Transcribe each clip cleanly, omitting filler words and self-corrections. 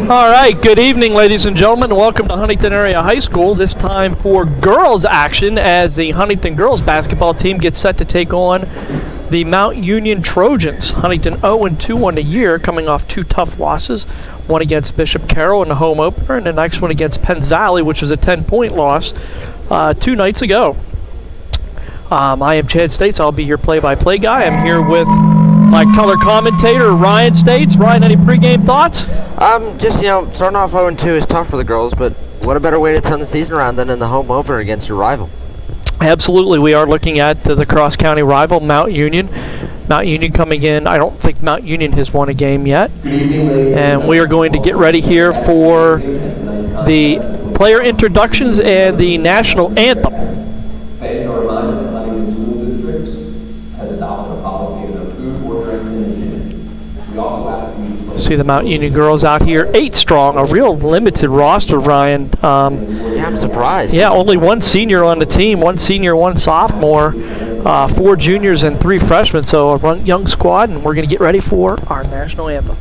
All right, good evening, ladies and gentlemen. Welcome to Huntingdon Area High School. This time for girls action as the Huntingdon girls basketball team gets set to take on the Mount Union Trojans. Huntingdon 0-2 on the year, coming off two tough losses. One against Bishop Carroll in the home opener, and the next one against Penns Valley, which was a 10-point loss 2 nights ago. I am Chad States. I'll be your play-by-play guy. I'm here with my color commentator, Ryan States. Ryan, any pregame thoughts? Starting off 0-2 is tough for the girls, but what a better way to turn the season around than in the home opener against your rival. Absolutely. We are looking at the cross-county rival, Mount Union. Mount Union coming in. I don't think Mount Union has won a game yet. And we are going to get ready here for the player introductions and the national anthem. Fans are reminded that Huntingdon School District has adopted a policy of no food or drink in the gym. We also ask you to See the Mount Union girls out here, 8 strong, a real limited roster, Ryan. Yeah, I'm surprised. Yeah, only 1 senior on the team, 1 senior, 1 sophomore, 4 juniors, and 3 freshmen. So a young squad, and we're going to get ready for our national anthem.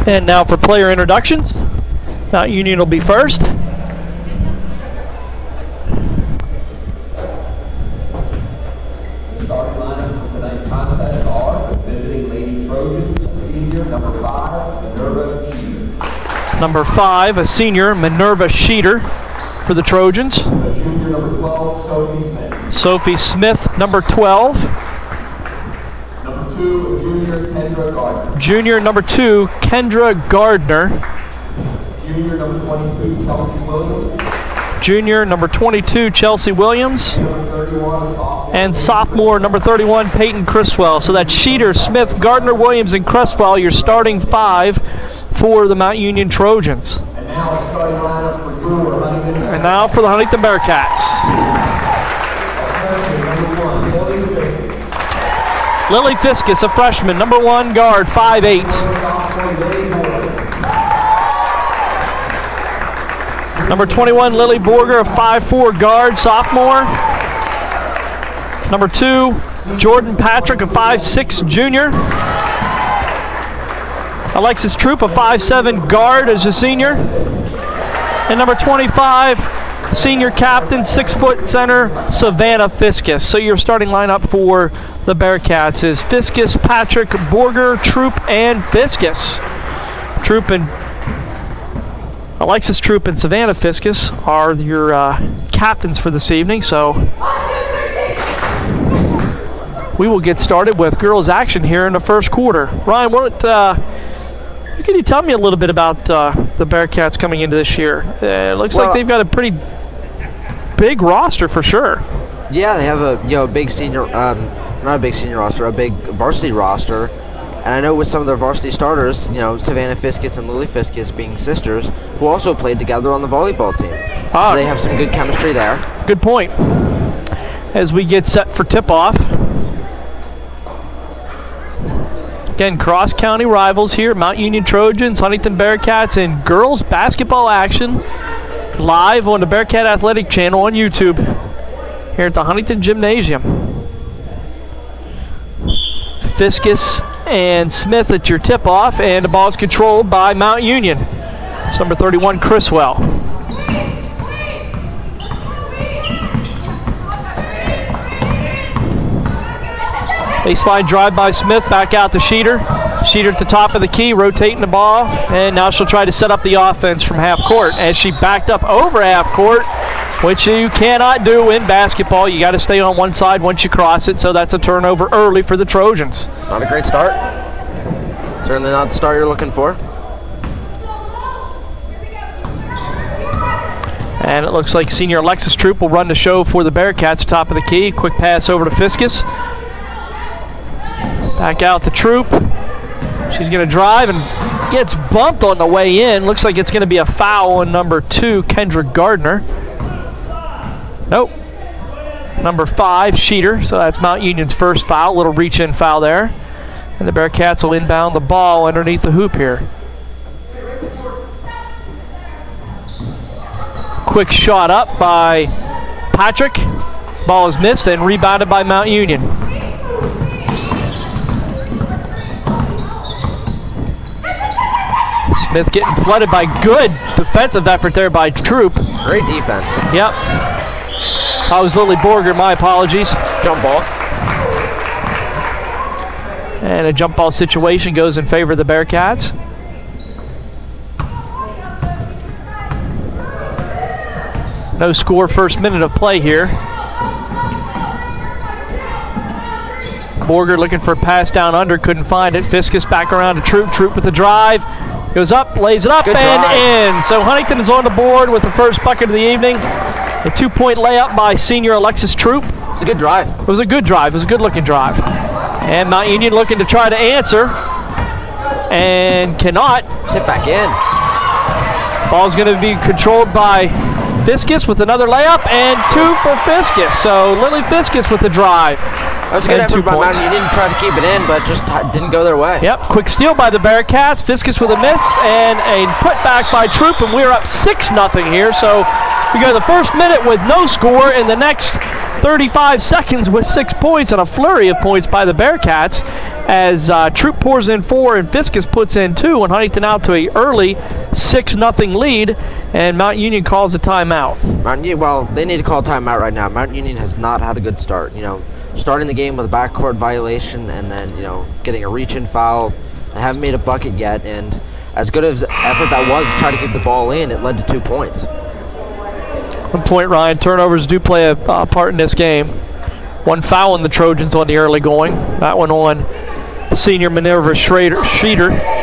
And now for player introductions. Mount Union will be first. The starting lineup for tonight's contest are the visiting Lady Trojans, senior number 5, Minerva Sheeter. Number 5, a senior, Minerva Sheeter for the Trojans. The junior number 12, Sophie Smith. Sophie Smith, number 12. Number 2, junior Kendra Gardner. Junior number 2, Kendra Gardner. Junior number 22, Chelsea Williams. Junior number 22, Chelsea Williams. Number 31, And sophomore number 31, Peyton Criswell. So that's Sheeter, Smith, Gardner, Williams, and Criswell, your starting 5 for the Mount Union Trojans. And now the starting lineup for Brewer Huntingdon. And now for the Huntingdon Bearcats. Lily Fiskus, a freshman, number 1 guard, 5'8". Number 21, Lily Borger, a 5'4" guard, sophomore. Number 2, Jordan Patrick, a 5'6" junior. Alexis Troop, a 5'7" guard as a senior. And number 25, senior captain, 6-foot center, Savannah Fiskus. So your starting lineup for the Bearcats is Fiskus, Patrick, Borger, Troop, and Fiskus. Troop and Alexis Troop and Savannah Fiskus are your captains for this evening. So we will get started with girls action here in the first quarter. Ryan, can you tell me a little bit about the Bearcats coming into this year? It looks like they've got a pretty big roster for sure. Yeah, they have a big senior, not a big senior roster, a big varsity roster. And I know with some of their varsity starters, Savannah Fiskus and Lily Fiskus being sisters, who also played together on the volleyball team. So they have some good chemistry there. Good point. As we get set for tip-off, Again, cross-county rivals here. Mount Union Trojans, Huntington Bearcats, and girls basketball action live on the Bearcat Athletic Channel on YouTube here at the Huntington Gymnasium. Fiskus and Smith at your tip-off, and the ball is controlled by Mount Union. It's number 31, Criswell. Baseline drive by Smith, back out to Sheeter. Sheeter at the top of the key, rotating the ball, and now she'll try to set up the offense from half court as she backed up over half court, which you cannot do in basketball. You got to stay on one side once you cross it, so that's a turnover early for the Trojans. It's not a great start. Certainly not the start you're looking for. And it looks like senior Alexis Troop will run the show for the Bearcats, top of the key. Quick pass over to Fiskus. Back out to Troop. She's going to drive and gets bumped on the way in. Looks like it's going to be a foul on number 2, Kendra Gardner. Nope. Number 5, Sheeter. So that's Mount Union's first foul. Little reach-in foul there. And the Bearcats will inbound the ball underneath the hoop here. Quick shot up by Patrick. Ball is missed and rebounded by Mount Union. Smith getting flooded by good defensive effort there by Troop. Great defense. Yep. I was Lily Borger, my apologies. Jump ball. And a jump ball situation goes in favor of the Bearcats. No score, first minute of play here. Borger looking for a pass down under, couldn't find it. Fiskus back around to Troop. Troop with the drive. Goes up, lays it up, Good and drive. in. So Huntington is on the board with the first bucket of the evening. A 2-point layup by senior Alexis Troop. It's a good drive. It was a good drive. It was a good-looking drive. And Mount Union looking to try to answer. And cannot. Tip back in. Ball's going to be controlled by Fiskus with another layup, and 2 for Fiskus. So Lily Fiskus with the drive. That was a good And 2 effort by points. Mountain. You didn't try to keep it in, but just didn't go their way. Yep, quick steal by the Bearcats. Fiskus with a miss and a putback by Troop, and we're up 6-0 here. So we go the first minute with no score, and the next 35 seconds with 6 points, and a flurry of points by the Bearcats as Troop pours in 4 and Fiskus puts in 2, and Huntington out to a early 6-0 lead, and Mount Union calls a timeout. Mountain Union, well, they need to call a timeout right now. Mountain Union has not had a good start. You know, starting the game with a backcourt violation and then, getting a reach-in foul. They haven't made a bucket yet, and as good as effort that was to try to keep the ball in, it led to 2 points. 1 point, Ryan. Turnovers do play a part in this game. 1 foul in the Trojans on the early going. That one on senior Minerva Sheeter.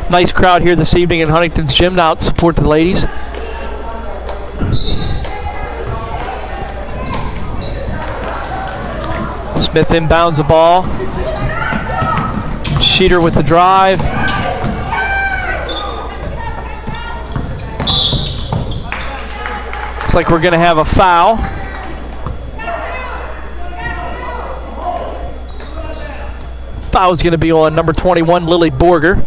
Nice crowd here this evening in Huntington's gym now to support the ladies. Smith inbounds the ball. Sheeter with the drive. Looks like we're going to have a foul. Foul's going to be on number 21, Lily Borger,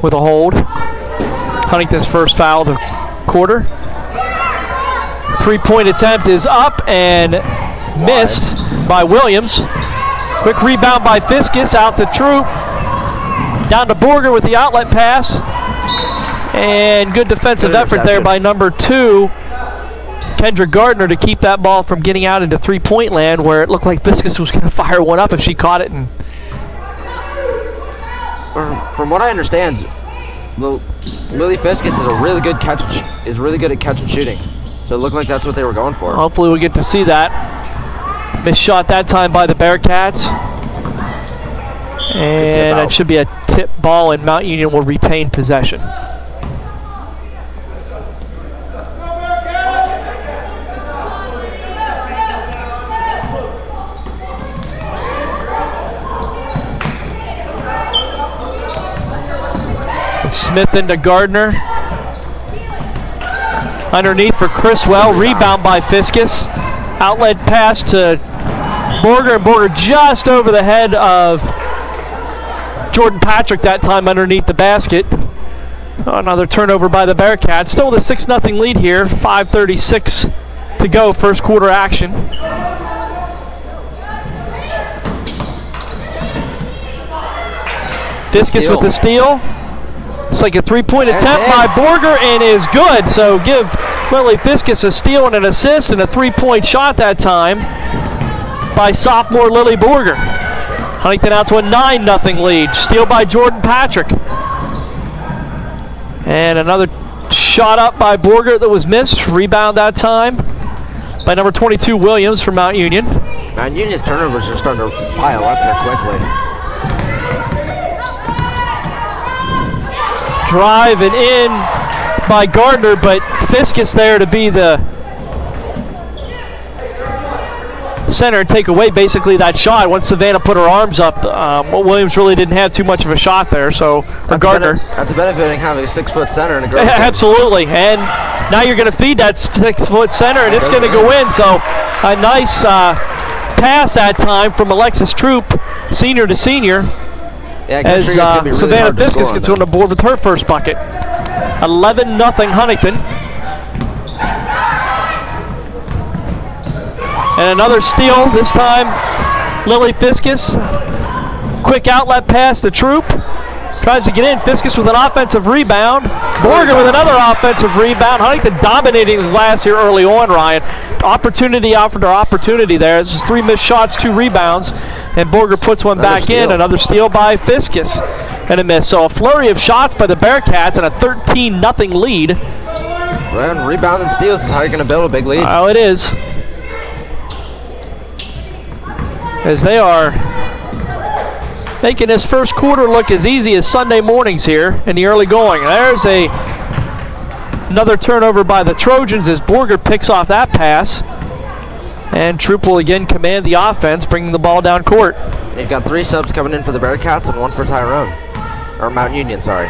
with a hold. Huntington's first foul of the quarter. 3-point attempt is up and missed by Williams. Quick rebound by Fiskus, out to Troop. Down to Borger with the outlet pass. And good defensive effort there by number 2, Kendra Gardner, to keep that ball from getting out into 3-point land, where it looked like Fiskus was going to fire one up if she caught it. And from what I understand, Lily Fiskus is a really good catch. Is really good at catch and shooting. So it looked like that's what they were going for. hopefully we'll get to see that. Missed shot that time by the Bearcats. And it should be a tip ball, and Mount Union will retain possession. Smith into Gardner. Underneath for Criswell. Rebound by Fiskus. Outlet pass to Borger, and Borger just over the head of Jordan Patrick that time underneath the basket. Another turnover by the Bearcats. Still with a 6-0 lead here. 5:36 to go, first quarter action. Fiskus with the steal. It's like a three-point attempt by Borger and is good. So give Lily Fiskus a steal and an assist and a three-point shot that time by sophomore Lily Borger. Huntington out to a 9-0 lead. Steal by Jordan Patrick. And another shot up by Borger that was missed. Rebound that time by number 22 Williams from Mount Union. Mount Union's turnovers are starting to pile up here quickly. Drive and in by Gardner, but Fiskus there to be the center and take away basically that shot. Once Savannah put her arms up, Williams really didn't have too much of a shot there. So Gardner. That's a benefit of having a 6-foot center and a girl. Absolutely, and now you're going to feed that 6-foot center, and it's going to go in. So a nice pass that time from Alexis Troop, senior to senior. Yeah, as Savannah Fiskus gets on the board with her first bucket. 11-0 Huntington. And another steal, this time Lily Fiskus. Quick outlet pass to Troop. Tries to get in. Fiskus with an offensive rebound. Borger with another offensive rebound. Huntington dominating the glass here early on, Ryan. Opportunity after opportunity there. This is 3 missed shots, 2 rebounds. And Borger puts one back in. Another steal by Fiskus. And a miss. So a flurry of shots by the Bearcats and a 13-0 lead. Well, rebound and steals is how you're going to build a big lead. Oh, it is. As they are making this first quarter look as easy as Sunday mornings here in the early going. There's another turnover by the Trojans as Borger picks off that pass. And Troop will again command the offense, bringing the ball down court. They've got 3 subs coming in for the Bearcats and 1 for Tyrone. Or Mount Union, sorry.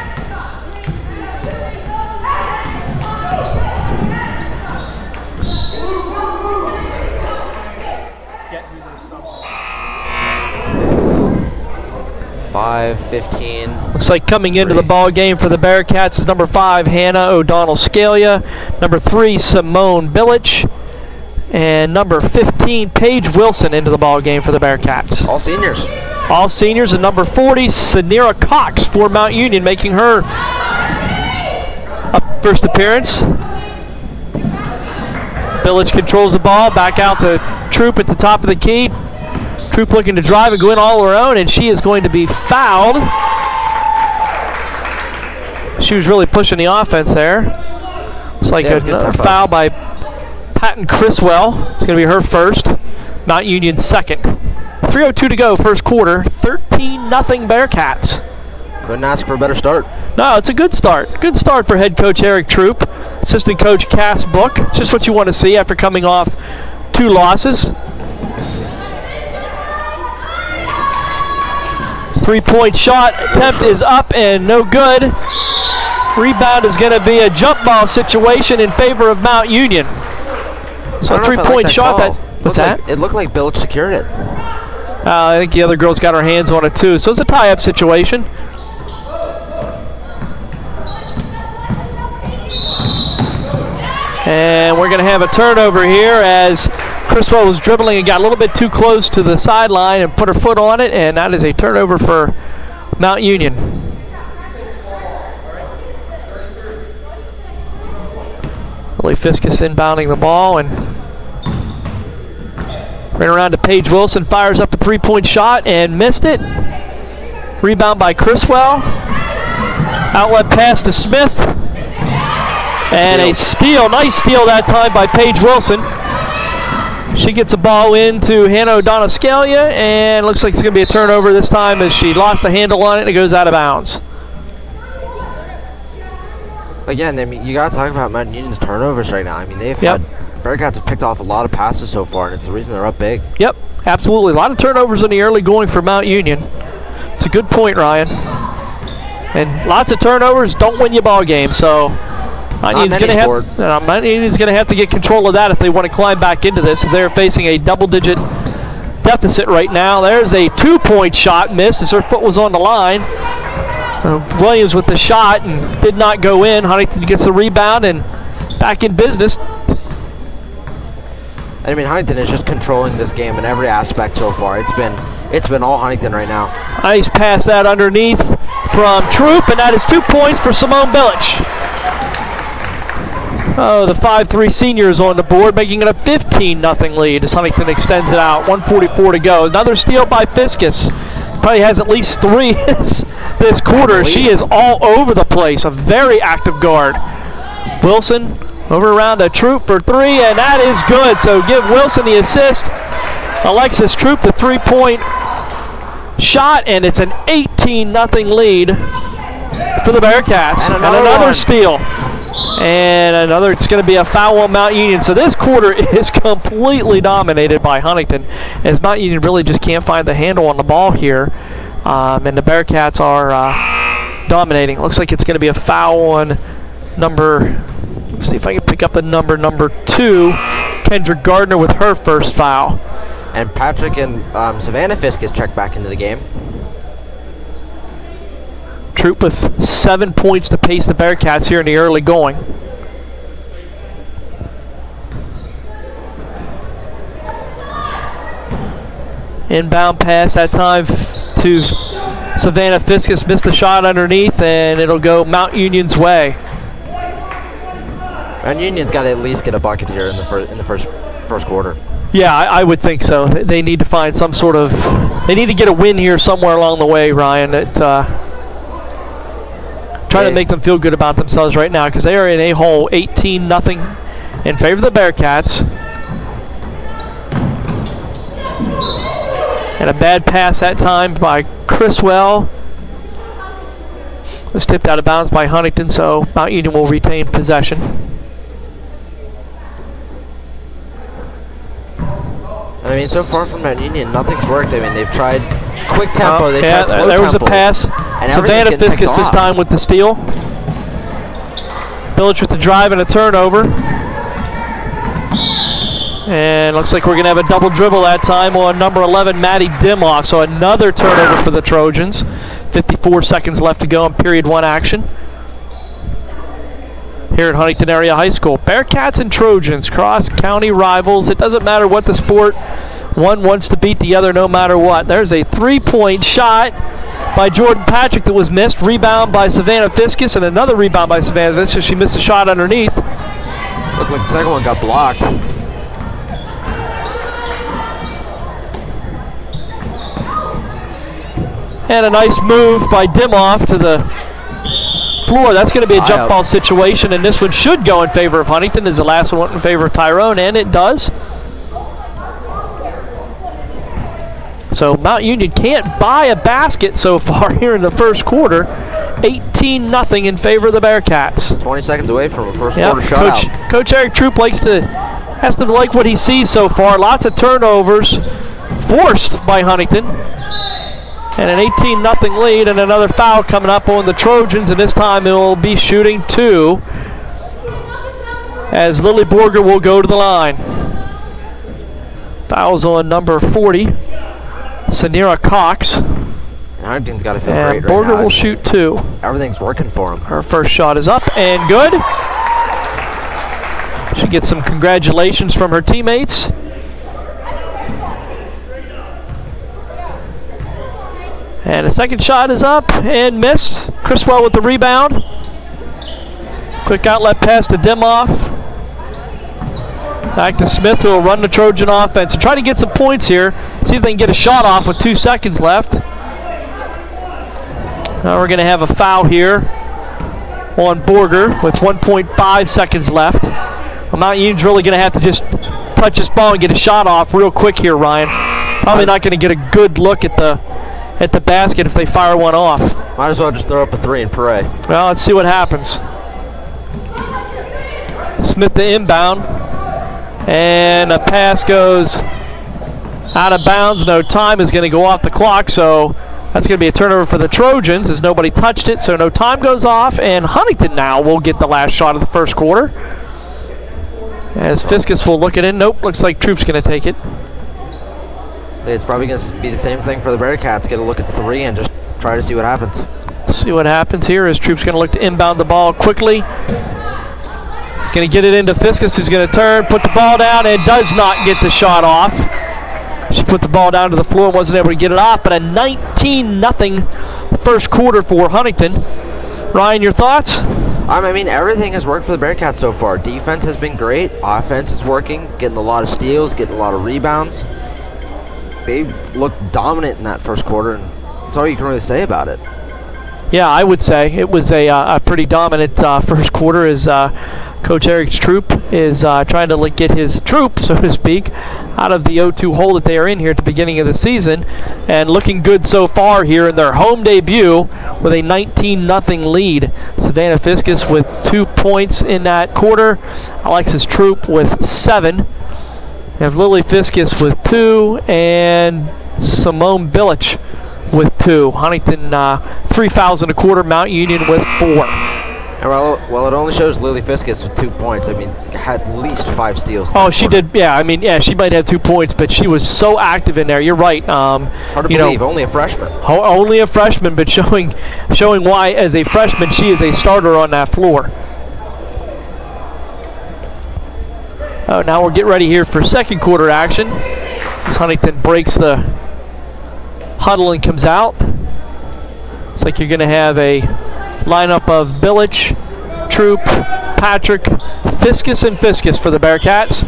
Looks like coming into the ball game for the Bearcats is number 5, Hannah O'Donnell Scalia, number 3, Simone Billich, and number 15, Paige Wilson into the ball game for the Bearcats. All seniors. All seniors, and number 40, Sanira Cox for Mount Union, making her first appearance. Billich controls the ball, back out to Troop at the top of the key. Troop looking to drive and go in all her own, and she is going to be fouled. She was really pushing the offense there. Looks like a foul by Patton Criswell. It's going to be her first. Mount Union second. 3:02 to go, first quarter. 13-0 Bearcats. Couldn't ask for a better start. No, it's a good start. Good start for head coach Eric Troop. Assistant coach Cass Book. Just what you want to see after coming off 2 losses. 3-point shot attempt is up and no good. Rebound is going to be a jump ball situation in favor of Mount Union. So a 3-point shot. What's that? It looked like Billich secured it. I think the other girl's got her hands on it too. So it's a tie-up situation. And we're going to have a turnover here as Criswell was dribbling and got a little bit too close to the sideline and put her foot on it, and that is a turnover for Mount Union. Lily Fiskus inbounding the ball and ran around to Paige Wilson, fires up a 3-point shot and missed it. Rebound by Criswell. Outlet pass to Smith. And a steal, nice steal that time by Paige Wilson. She gets a ball into Hannah O'Donnell Scalia, and looks like it's going to be a turnover this time as she lost the handle on it and it goes out of bounds. Again, I mean, you got to talk about Mount Union's turnovers right now. I mean, Bearcats have picked off a lot of passes so far, and it's the reason they're up big. Yep, absolutely. A lot of turnovers in the early going for Mount Union. It's a good point, Ryan. And lots of turnovers don't win you ball games, so Mount Union's going to have to get control of that if they want to climb back into this, as they're facing a double-digit deficit right now. There's a 2-point shot missed as her foot was on the line. Williams with the shot and did not go in. Huntington gets the rebound and back in business. I mean, Huntington is just controlling this game in every aspect so far. It's been all Huntington right now. Nice pass out underneath from Troop, and that is 2 points for Simone Billich. Oh, the 5'3" senior is on the board, making it a 15-0 lead as Huntington extends it out. 1:44 to go. Another steal by Fiskus. Probably has at least 3 this quarter. She is all over the place. A very active guard. Wilson over around to Troop for 3, and that is good. So give Wilson the assist. Alexis Troop the 3-point shot, and it's an 18-0 lead for the Bearcats. And another steal. And another, it's going to be a foul on Mount Union. So this quarter is completely dominated by Huntington, as Mount Union really just can't find the handle on the ball here. And the Bearcats are dominating. Looks like it's going to be a foul on number, let's see if I can pick up the number 2, Kendra Gardner with her first foul. And Patrick and Savannah Fiskus checked back into the game. Troop with 7 points to pace the Bearcats here in the early going. Inbound pass that time to Savannah Fiskus. Missed the shot underneath, and it'll go Mount Union's way. Mount Union's got to at least get a bucket here in the first quarter. Yeah, I would think so. They need to find some sort of, they need to get a win here somewhere along the way, Ryan. Trying to make them feel good about themselves right now, because they are in a hole 18-0 in favor of the Bearcats. And a bad pass that time by Criswell. It was tipped out of bounds by Huntington, so Mount Union will retain possession. I mean, so far from Mount Union, nothing's worked. I mean, they've tried quick tempo. They've tried slow there was tempo, a pass. Savannah Fiskus this off. time with the steal. Billich with the drive and a turnover. And looks like we're going to have a double dribble that time on number 11, Maddie Dimoff. So another turnover for the Trojans. 54 seconds left to go in period 1 action here at Huntington Area High School. Bearcats and Trojans, cross-county rivals. It doesn't matter what the sport. One wants to beat the other no matter what. There's a 3-point shot by Jordan Patrick that was missed. Rebound by Savannah Fiskus, and another rebound by Savannah Fiskus. She missed a shot underneath. Looked like the second one got blocked. And a nice move by Dimoff to the floor. That's going to be a jump ball situation, and this one should go in favor of Huntington, as the last one went in favor of Tyrone, and it does. So Mount Union can't buy a basket so far here in the first quarter. 18-0 in favor of the Bearcats. 20 seconds away from a first quarter shutout. Coach Eric Troop has to like what he sees so far. Lots of turnovers forced by Huntington. And an 18-0 lead, and another foul coming up on the Trojans, and this time it will be shooting 2 as Lily Borger will go to the line. Fouls on number 40, Sanira Cox. Huntington's got to feel and great right Borger now. will shoot 2. Everything's working for him. Her first shot is up and good. She gets some congratulations from her teammates. And the second shot is up and missed. Criswell with the rebound. Quick outlet pass to Dimoff. Back to Smith, who will run the Trojan offense and try to get some points here. See if they can get a shot off with 2 seconds left. Now we're going to have a foul here on Borger with 1.5 seconds left. Well, Mount Union's really going to have to just touch this ball and get a shot off real quick here, Ryan. Probably not going to get a good look at the basket if they fire one off. Might as well just throw up a 3 and pray. Well, let's see what happens. Smith the inbound. And a pass goes out of bounds. No time is going to go off the clock, so That's going to be a turnover for the Trojans as nobody touched it, so no time goes off, and Huntingdon now will get the last shot of the first quarter. As Fiskus will look it in. Nope, looks like Troop's going to take it. It's probably going to be the same thing for the Bearcats. Get a look at 3 and just try to see what happens. See what happens here as Troop's going to look to inbound the ball quickly. Going to get it into Fiskus, who's going to turn, put the ball down, and does not get the shot off. She put the ball down to the floor and wasn't able to get it off, but a 19-0 first quarter for Huntingdon. Ryan, your thoughts? I mean, everything has worked for the Bearcats so far. Defense has been great. Offense is working, getting a lot of steals, getting a lot of rebounds. They looked dominant in that first quarter, and that's all you can really say about it. Yeah, I would say it was a pretty dominant first quarter as Coach Eric Troop is trying to get his troop, so to speak, out of the 0-2 hole that they are in here at the beginning of the season, and looking good so far here in their home debut with a 19-0 lead. Savannah Fiskus with 2 points in that quarter. Alexis Troop with 7. We have Lily Fiskus with 2 and Simone Billich with 2. Huntingdon 3 fouls in a quarter. Mount Union with 4. And well, it only shows Lily Fiskus with 2 points. I mean, had at least 5 steals. Oh, she did. Yeah, I mean, yeah, she might have 2 points, but she was so active in there. You're right. Hard to believe, only a freshman. Only a freshman, but showing why, as a freshman, she is a starter on that floor. Oh, now we'll get ready here for second quarter action. As Huntingdon breaks the huddle and comes out. Looks like you're going to have a lineup of Billich, Troop, Patrick, Fiskus, and Fiskus for the Bearcats.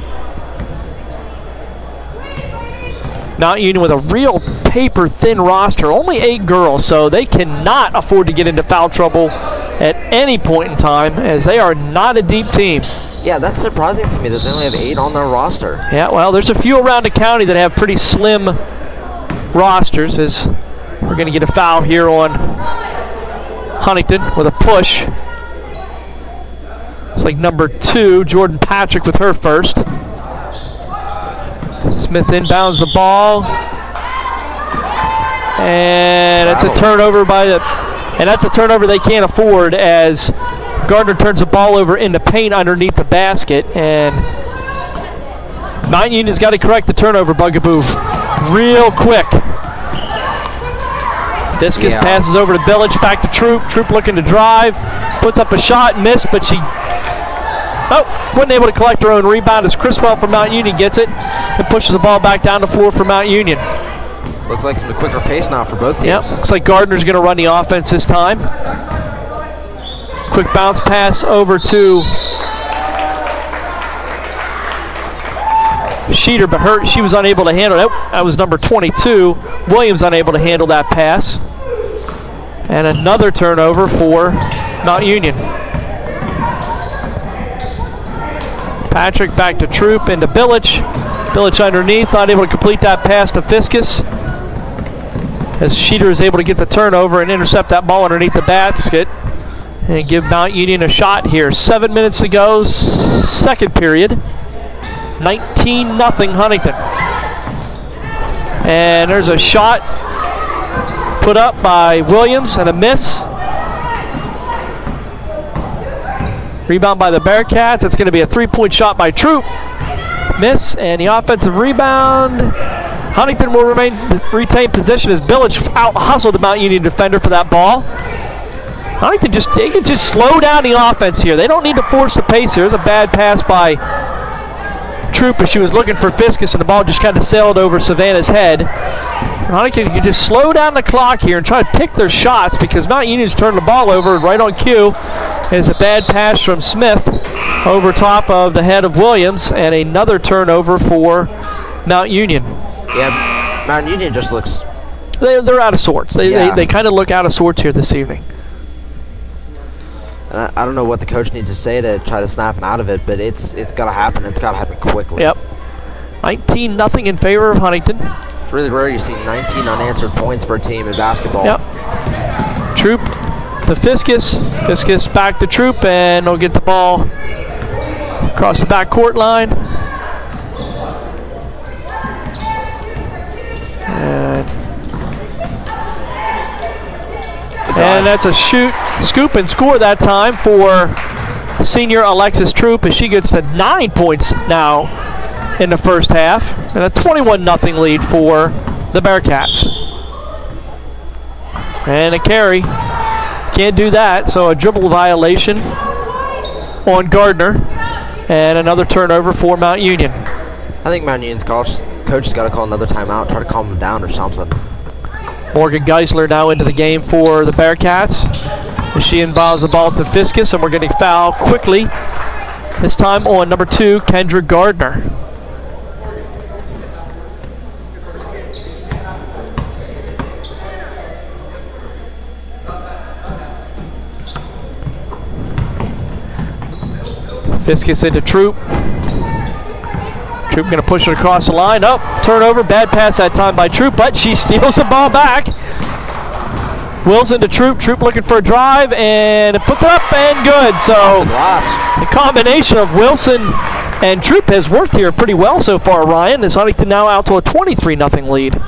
Mount Union with a real paper-thin roster, only 8 girls, so they cannot afford to get into foul trouble at any point in time, as they are not a deep team. Yeah, that's surprising to me that they only have 8 on their roster. Yeah, well, there's a few around the county that have pretty slim rosters, as we're going to get a foul here on Huntingdon with a push. It's like number 2, Jordan Patrick with her first. Smith inbounds the ball. And it's a turnover that's a turnover they can't afford, as Gardner turns the ball over in the paint underneath the basket, and Mount Union's got to correct the turnover bugaboo real quick. Fiskus passes over to Billich, back to Troop. Troop looking to drive, puts up a shot, missed, but she wasn't able to collect her own rebound as Criswell from Mount Union gets it and pushes the ball back down the floor for Mount Union. Looks like some quicker pace now for both teams. Yep, looks like Gardner's going to run the offense this time. Quick bounce pass over to Sheeter, but she was unable to handle it. That was number 22. Williams unable to handle that pass. And another turnover for Mount Union. Patrick back to Troop, into Billich. Billich underneath, not able to complete that pass to Fiskus, as Sheeter is able to get the turnover and intercept that ball underneath the basket and give Mount Union a shot here. 7 minutes to go, second period. 19-0 Huntingdon. And there's a shot put up by Williams and a miss. Rebound by the Bearcats. It's going to be a 3-point shot by Troop. Miss, and the offensive rebound. Huntingdon will retain possession as Billich out-hustled the Mount Union defender for that ball. Huntingdon they can just slow down the offense here. They don't need to force the pace here. There's a bad pass by Troop as she was looking for Fiskus, and the ball just kind of sailed over Savannah's head. Huntingdon can just slow down the clock here and try to pick their shots, because Mount Union's turned the ball over right on cue. It's a bad pass from Smith over top of the head of Williams, and another turnover for Mount Union. Yeah, Mount Union just looks... They're out of sorts. They kind of look out of sorts here this evening. And I don't know what the coach needs to say to try to snap him out of it, but it's got to happen. It's got to happen quickly. Yep. 19-0 in favor of Huntingdon. It's really rare you see 19 unanswered points for a team in basketball. Yep. Troop to Fiskus. Fiskus back to Troop, and they'll get the ball across the backcourt line. And And that's a scoop and score that time for senior Alexis Troop as she gets to 9 points now in the first half. And a 21-0 lead for the Bearcats. And a carry. Can't do that, so a dribble violation on Gardner. And another turnover for Mount Union. I think Mount Union's coach has got to call another timeout, try to calm them down or something. Morgan Geisler now into the game for the Bearcats. As she involves the ball to Fiskus, and we're getting fouled quickly. This time on number 2, Kendra Gardner. Fiskus into Troop. Troop going to push it across the line. Oh, turnover. Bad pass that time by Troop, but she steals the ball back. Wilson to Troop. Troop looking for a drive, and it puts it up and good. So the combination of Wilson and Troop has worked here pretty well so far, Ryan. As Huntington now out to a 23-0 lead.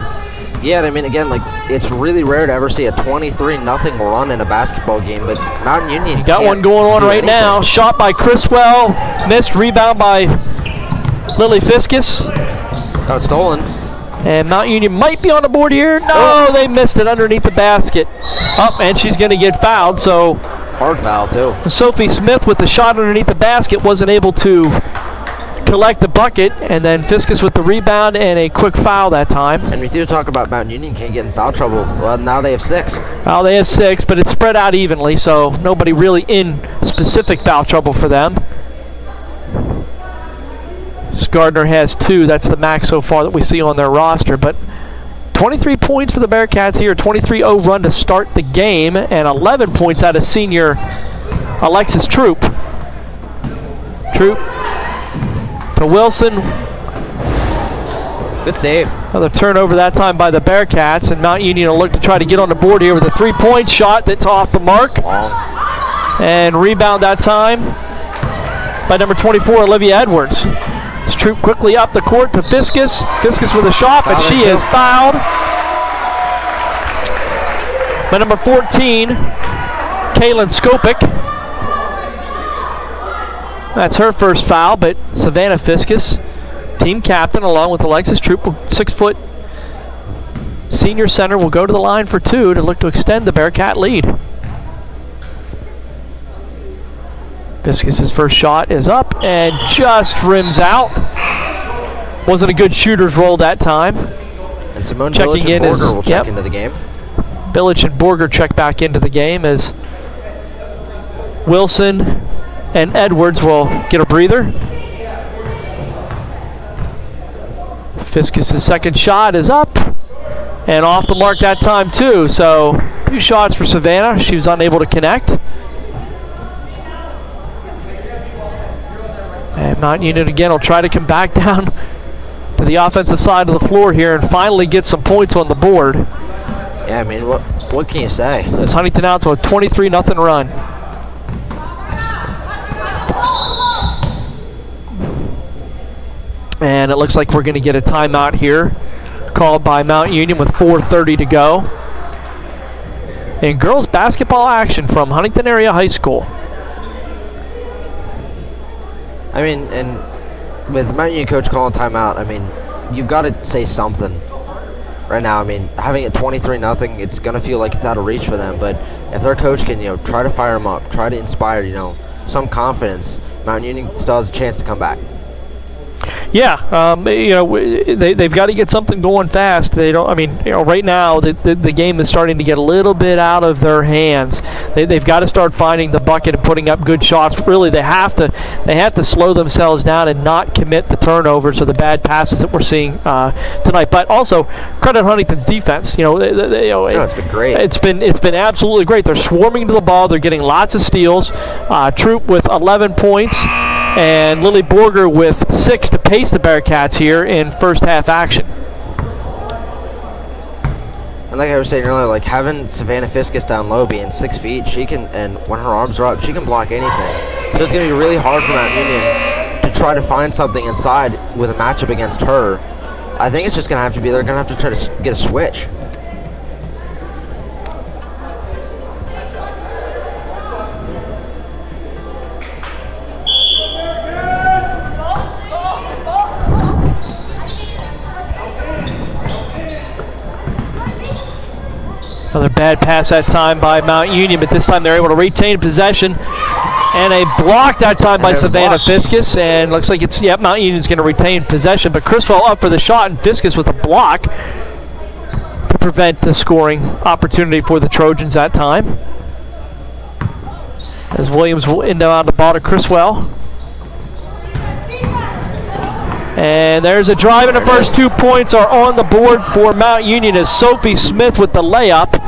Yeah, I mean, again, like, it's really rare to ever see a 23-0 run in a basketball game, but Mountain Union You got one going on right now. Shot by Criswell. Missed. Rebound by Lily Fiskus. Got stolen. And Mount Union might be on the board here. No, they missed it underneath the basket. Up, and she's going to get fouled. So hard foul, too. Sophie Smith with the shot underneath the basket wasn't able to collect the bucket, and then Fiskus with the rebound and a quick foul that time. And we do talk about Mount Union can't get in foul trouble. Well, now they have 6. Well, they have 6, but it's spread out evenly, so nobody really in specific foul trouble for them. Gardner has 2. That's the max so far that we see on their roster. But 23 points for the Bearcats here, 23-0 run to start the game, and 11 points out of senior Alexis Troop. Troop to Wilson. Good save. Another turnover that time by the Bearcats, and Mount Union will look to try to get on the board here with a 3-point shot that's off the mark. And rebound that time by number 24, Olivia Edwards. Troop quickly up the court to Fiskus. Fiskus with a shot, but she is fouled by number 14, Kaylin Skopik. That's her first foul, but Savannah Fiskus, team captain, along with Alexis Troop, 6-foot senior center, will go to the line for 2 to look to extend the Bearcat lead. Fiskus' first shot is up and just rims out. Wasn't a good shooter's roll that time. And Simone Billich and Borger will check into the game. Billich and Borger check back into the game as Wilson and Edwards will get a breather. Fiskus' second shot is up and off the mark that time too. So 2 shots for Savannah. She was unable to connect. And Mount Union again will try to come back down to the offensive side of the floor here and finally get some points on the board. Yeah, I mean, what can you say? As Huntington out to a 23-0 run. And it looks like we're going to get a timeout here called by Mount Union with 4:30 to go. In girls basketball action from Huntingdon Area High School. I mean, and with Mount Union coach calling timeout, I mean, you've got to say something right now. I mean, having it 23-0, it's going to feel like it's out of reach for them. But if their coach can, try to fire them up, try to inspire, some confidence, Mount Union still has a chance to come back. Yeah, they've got to get something going fast. They don't. I mean, right now the game is starting to get a little bit out of their hands. They've got to start finding the bucket and putting up good shots. Really, they have to slow themselves down and not commit the turnovers or the bad passes that we're seeing tonight. But also credit Huntington's defense. It's been great. It's been absolutely great. They're swarming to the ball. They're getting lots of steals. Troop with 11 points. And Lily Borger with 6 to pace the Bearcats here in first half action. And like I was saying earlier, like having Savannah Fiskus down low, being 6 feet, she can, and when her arms are up, she can block anything. So it's going to be really hard for Mount Union to try to find something inside with a matchup against her. I think it's just going to have to be, they're going to have to try to get a switch. Another bad pass that time by Mount Union, but this time they're able to retain possession. And a block that time by Savannah Fiskus, and looks like it's, Mount Union's going to retain possession, but Criswell up for the shot, and Fiskus with a block to prevent the scoring opportunity for the Trojans that time. As Williams will end on the ball to Criswell. And there's a drive, and the first 2 points are on the board for Mount Union as Sophie Smith with the layup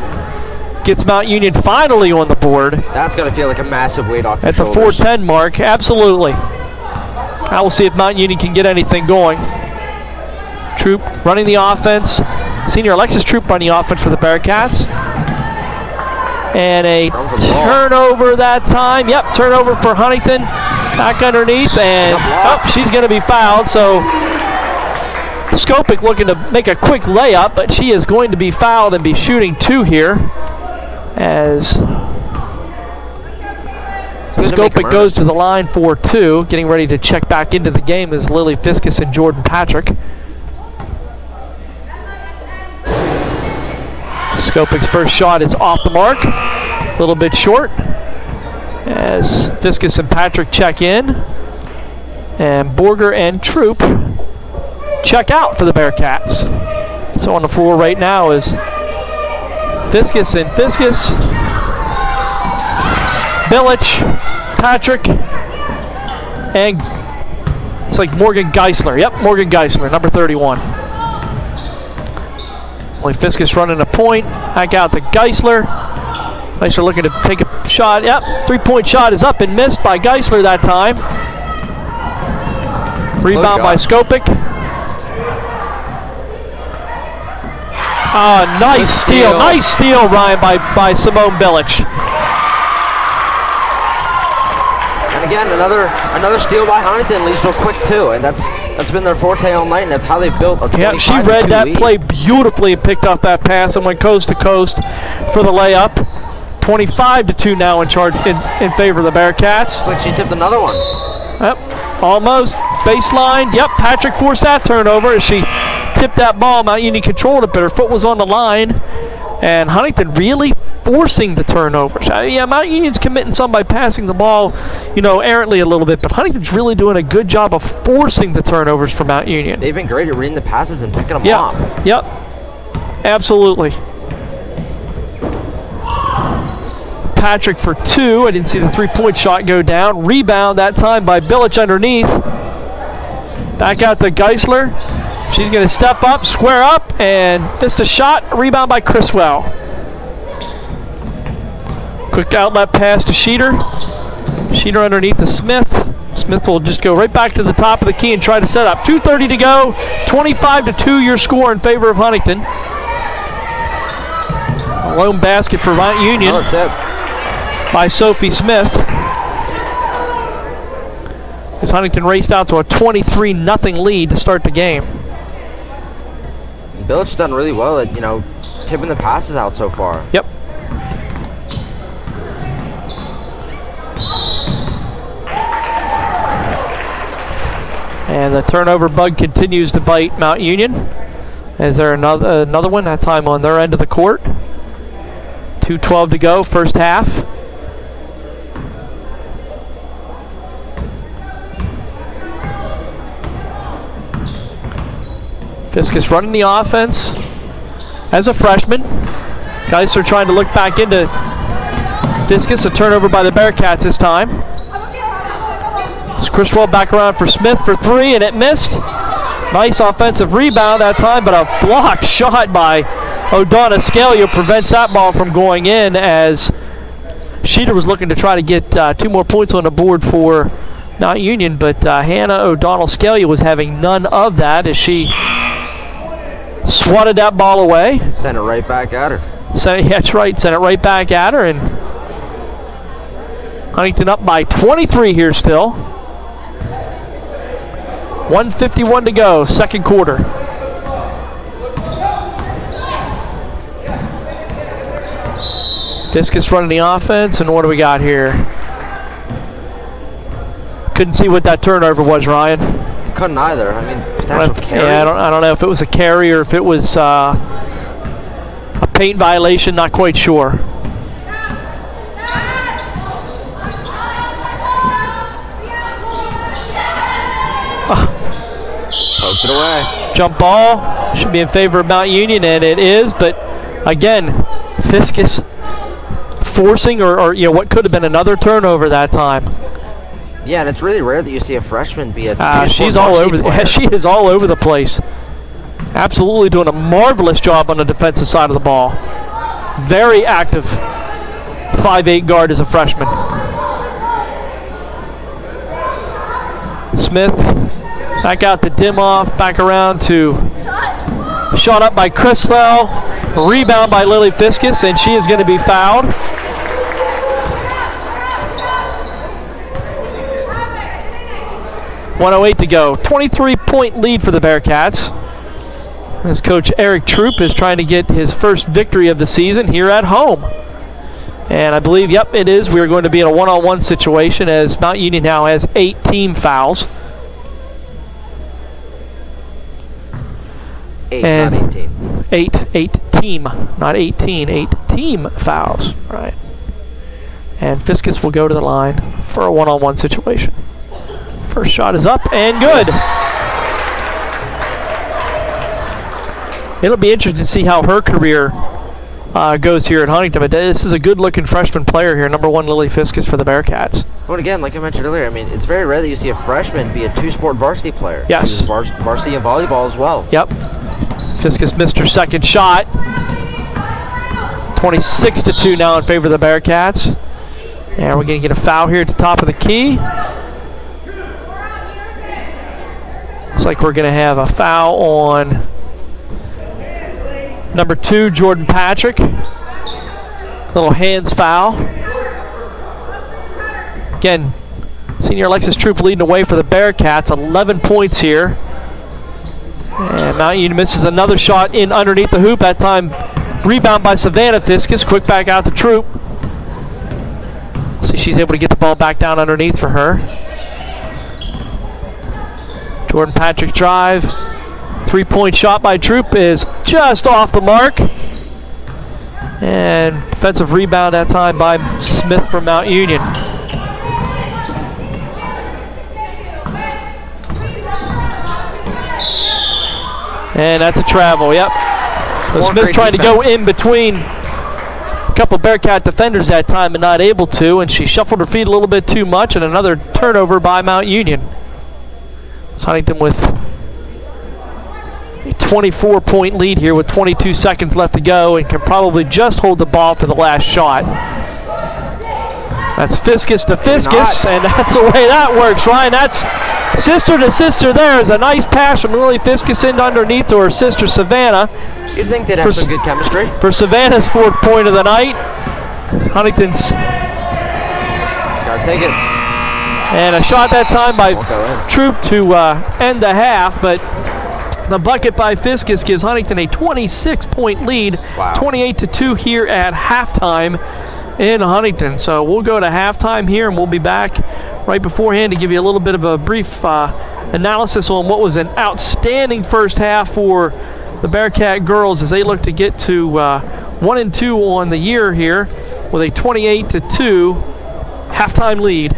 gets Mount Union finally on the board. That's going to feel like a massive weight off your at the shoulders. 4:10 mark, absolutely. I will see if Mount Union can get anything going. Troop running the offense. Senior Alexis Troop running the offense for the Bearcats. And a turnover that time. Yep, turnover for Huntingdon. Back underneath, and she's going to be fouled. So Skopik looking to make a quick layup, but she is going to be fouled and be shooting 2 here. As Skopik goes to the line for 2. Getting ready to check back into the game is Lily Fiskus and Jordan Patrick. Skopik's first shot is off the mark. A little bit short. As Fiskus and Patrick check in. And Borger and Troop check out for the Bearcats. So on the floor right now is Fiskus and Fiskus. Billich, Patrick, and it's like Morgan Geisler. Yep, Morgan Geisler, number 31. Only Fiskus running a point. Back out to Geisler. Geisler looking to take a shot. Yep, 3-point shot is up and missed by Geisler that time. Rebound by Skopik. Nice steal. Nice steal, Ryan, by Simone Billich. And again, another steal by Huntingdon, leads real quick too, and that's been their forte all night, and that's how they've built a 25-2 Yep, she read that lead. play beautifully and picked up that pass and went coast to coast for the layup. 25-2 now in charge in favor of the Bearcats. Looks like she tipped another one. Yep, almost. Baseline. Yep, Patrick forced that turnover as she tipped that ball. Mount Union controlled it, but her foot was on the line. And Huntingdon really forcing the turnovers. Mount Union's committing some by passing the ball, errantly a little bit, but Huntington's really doing a good job of forcing the turnovers for Mount Union. They've been great at reading the passes and picking them off. Yep, absolutely. Patrick for 2. I didn't see the 3-point shot go down. Rebound that time by Billich underneath. Back out to Geisler. She's going to step up, square up, and missed a shot. Rebound by Criswell. Quick outlet pass to Sheeter. Sheeter underneath to Smith. Smith will just go right back to the top of the key and try to set up. 2:30 to go. 25-2 your score in favor of Huntingdon. A lone basket for Mount Union by Sophie Smith. As Huntingdon raced out to a 23-0 lead to start the game. Billich's done really well at, tipping the passes out so far. Yep. And the turnover bug continues to bite Mount Union. Is there another one, that time on their end of the court? 2:12 to go, first half. Fiskus running the offense as a freshman. Geisler trying to look back into Fiskus. A turnover by the Bearcats this time. It's Criswell back around for Smith for 3, and it missed. Nice offensive rebound that time, but a blocked shot by O'Donnell Scalia prevents that ball from going in as Sheeter was looking to try to get 2 more points on the board for Mount Union, but Hannah O'Donnell Scalia was having none of that as she swatted that ball away. Sent it right back at her. That's right, sent it right back at her, and Huntingdon up by 23 here still. 1:51 to go, second quarter. Fiskus running the offense, and what do we got here? Couldn't see what that turnover was, Ryan. Couldn't either. Potential carry. Yeah, I don't know if it was a carry or if it was a A paint violation, not quite sure. Poked it away. Jump ball should be in favor of Mount Union, and it is, but again, Fiskus forcing or what could have been another turnover that time. Yeah, and it's really rare that you see a freshman be a she's all over. She is all over the place. Absolutely doing a marvelous job on the defensive side of the ball. Very active 5'8" guard as a freshman. Smith back out to Dimoff, back around to shot up by Crystal, rebound by Lily Fiskus, and she is going to be fouled. .108 to go. 23-point lead for the Bearcats. As Coach Eric Troop is trying to get his first victory of the season here at home. And I believe, yep, it is. We are going to be in a one-on-one situation as Mount Union now has 8 team fouls. 8, not 18. 8 team, not 18, 8 team fouls. Right. And Fiskus will go to the line for a one-on-one situation. First shot is up and good. It'll be interesting to see how her career goes here at Huntingdon. But this is a good-looking freshman player here, number 1 Lily Fiskus for the Bearcats. But again, like I mentioned earlier, I mean, it's very rare that you see a freshman be a two-sport varsity player. Yes. Varsity and volleyball as well. Yep. Fiskus missed her second shot. 26-2 now in favor of the Bearcats. And we're going to get a foul here at the top of the key. Looks like we're going to have a foul on number 2, Jordan Patrick. Little hands foul. Again, senior Alexis Troop leading away for the Bearcats. 11 points here. And Mount Union misses another shot in underneath the hoop. That time rebound by Savannah Fiskus. Quick back out to Troop. See, she's able to get the ball back down underneath for her. Jordan Patrick drive. 3-point shot by Troop is just off the mark. And defensive rebound that time by Smith from Mount Union. And that's a travel, yep. So Smith trying to go in between a couple Bearcat defenders that time and not able to, and she shuffled her feet a little bit too much, and another turnover by Mount Union. Huntingdon with a 24-point lead here with 22 seconds left to go and can probably just hold the ball for the last shot. That's Fiskus to Fiskus, and that's the way that works, Ryan. That's sister to sister there. Is a nice pass from Lily Fiskus into underneath to her sister Savannah. You'd think they'd have some good chemistry. For Savannah's 4th point of the night. Huntington's gotta take it. And a shot that time by Troop to end the half, but the bucket by Fiskus gives Huntingdon a 26-point lead. Wow. 28-2 here at halftime in Huntingdon. So we'll go to halftime here, and we'll be back right beforehand to give you a little bit of a brief analysis on what was an outstanding first half for the Bearcat girls as they look to get to 1-2 on the year here with a 28-2 halftime lead.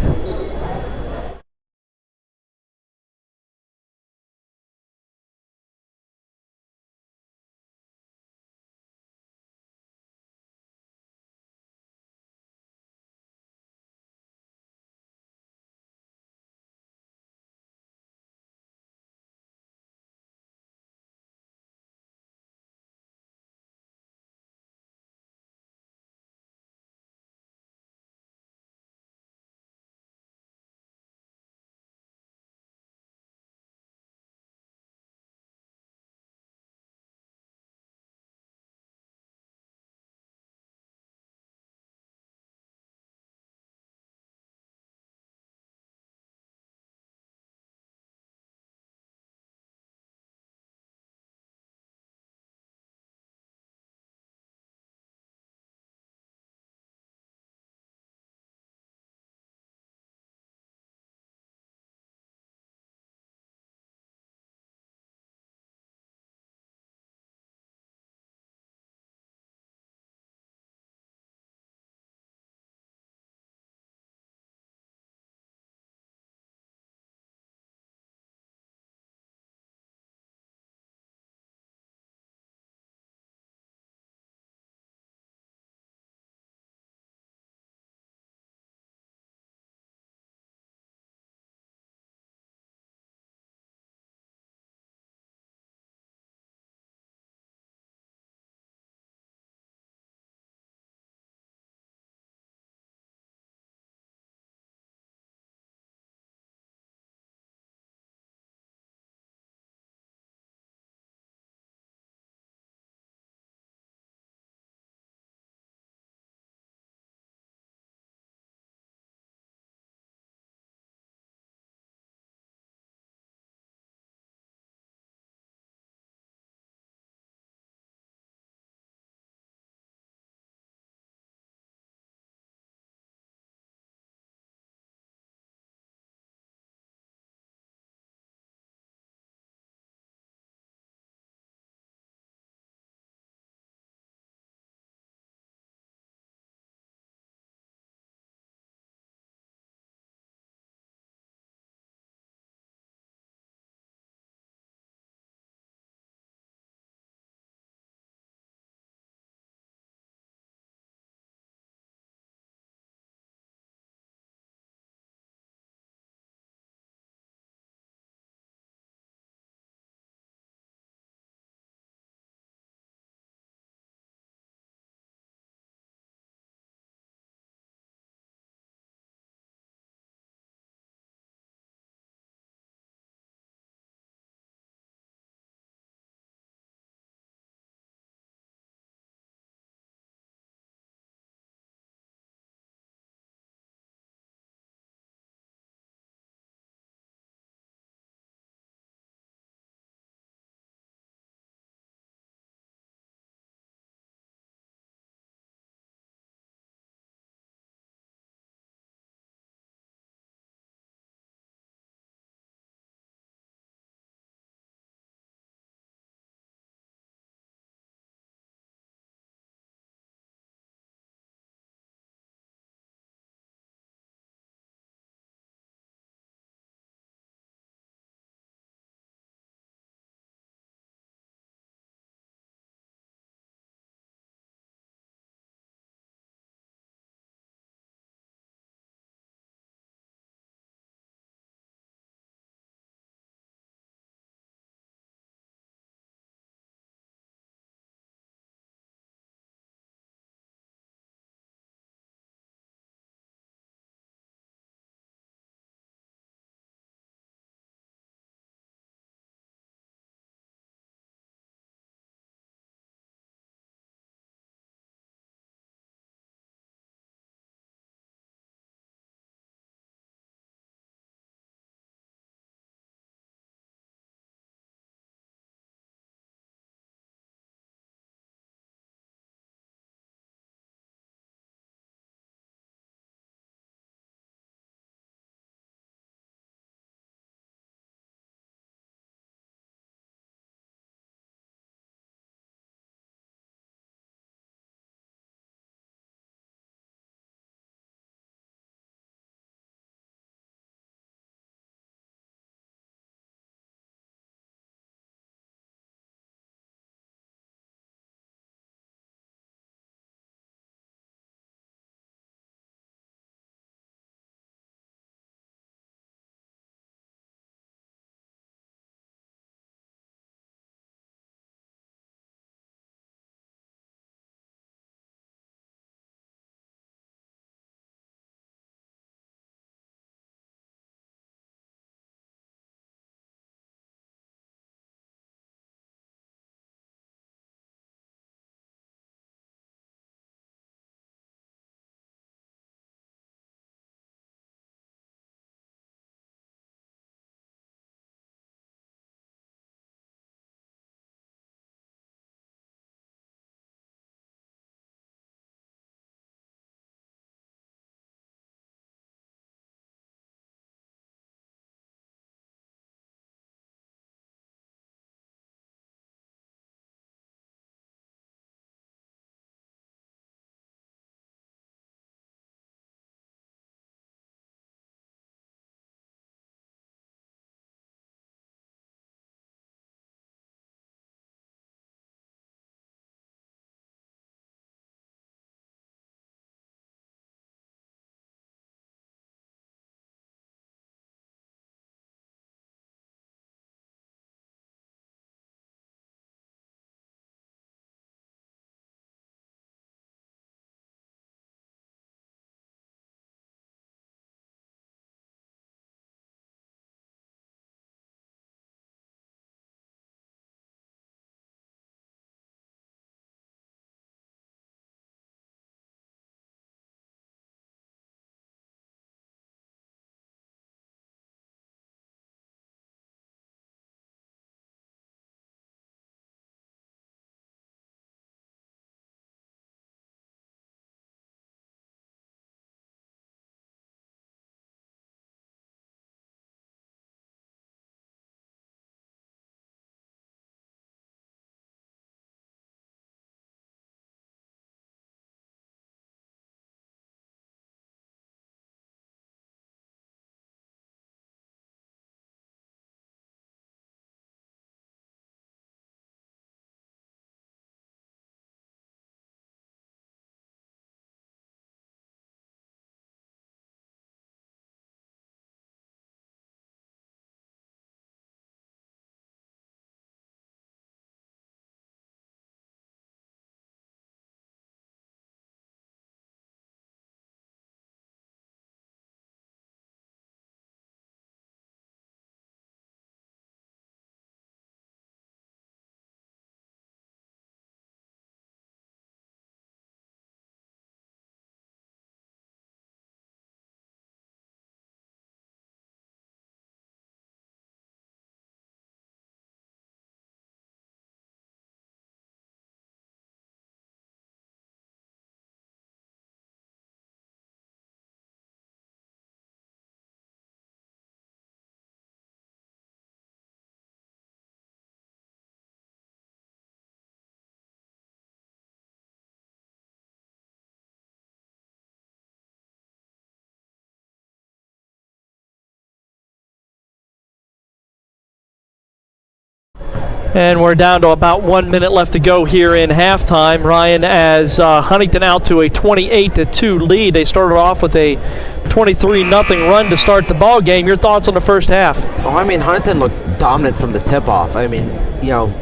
And we're down to about 1 minute left to go here in halftime. Ryan, as Huntingdon out to a 28-2 lead. They started off with a 23-0 run to start the ball game. Your thoughts on the first half? Oh, I mean, Huntingdon looked dominant from the tip-off. I mean, you know,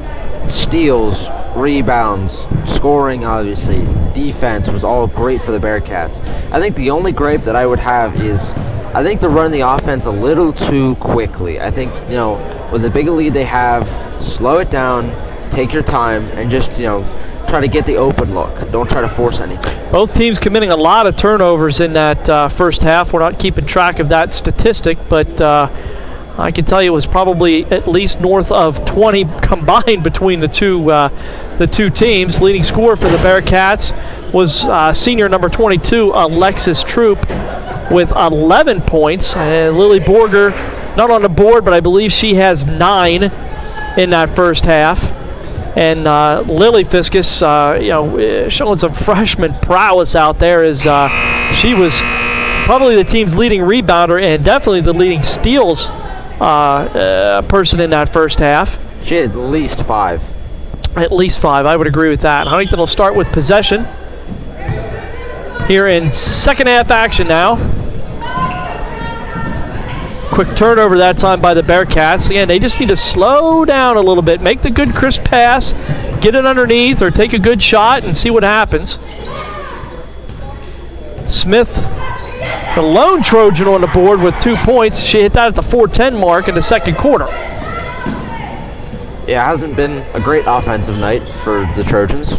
steals, rebounds, scoring, obviously, defense was all great for the Bearcats. I think the only gripe that I would have is I think they're running the offense a little too quickly. I think, you know, with the big lead they have, slow it down, take your time, and just, you know, try to get the open look. Don't try to force anything. Both teams committing a lot of turnovers in that first half. We're not keeping track of that statistic, but I can tell you it was probably at least north of 20 combined between the two teams. Leading scorer for the Bearcats was senior number 22, Alexis Troop, with 11 points. Lily Borger not on the board, but I believe she has 9 in that first half. And Lily Fiskus, showing some freshman prowess out there as she was probably the team's leading rebounder and definitely the leading steals person in that first half. She had at least 5. At least 5, I would agree with that. Huntingdon will start with possession here in second half action now. Quick turnover that time by the Bearcats. Again, they just need to slow down a little bit, make the good crisp pass, get it underneath, or take a good shot and see what happens. Smith, the lone Trojan on the board with 2 points. She hit that at the 4:10 mark in the second quarter. Yeah, it hasn't been a great offensive night for the Trojans.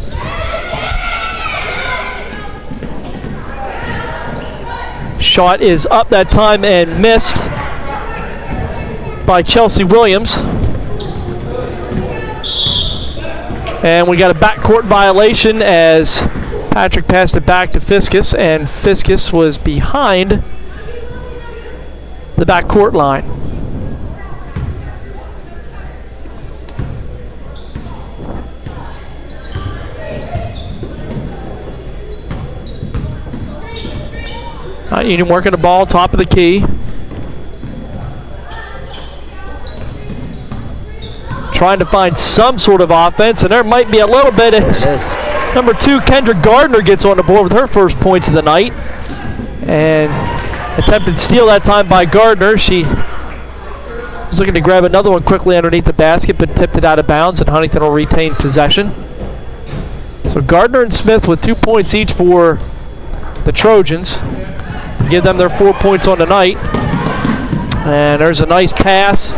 Shot is up that time and missed by Chelsea Williams. And we got a backcourt violation as Patrick passed it back to Fiskus, and Fiskus was behind the backcourt line. Union working the ball, top of the key. Trying to find some sort of offense, and there might be a little bit as number 2, Kendra Gardner, gets on the board with her first points of the night. And attempted steal that time by Gardner. She was looking to grab another one quickly underneath the basket, but tipped it out of bounds, and Huntingdon will retain possession. So Gardner and Smith with 2 points each for the Trojans. Give them their 4 points on the night. And there's a nice pass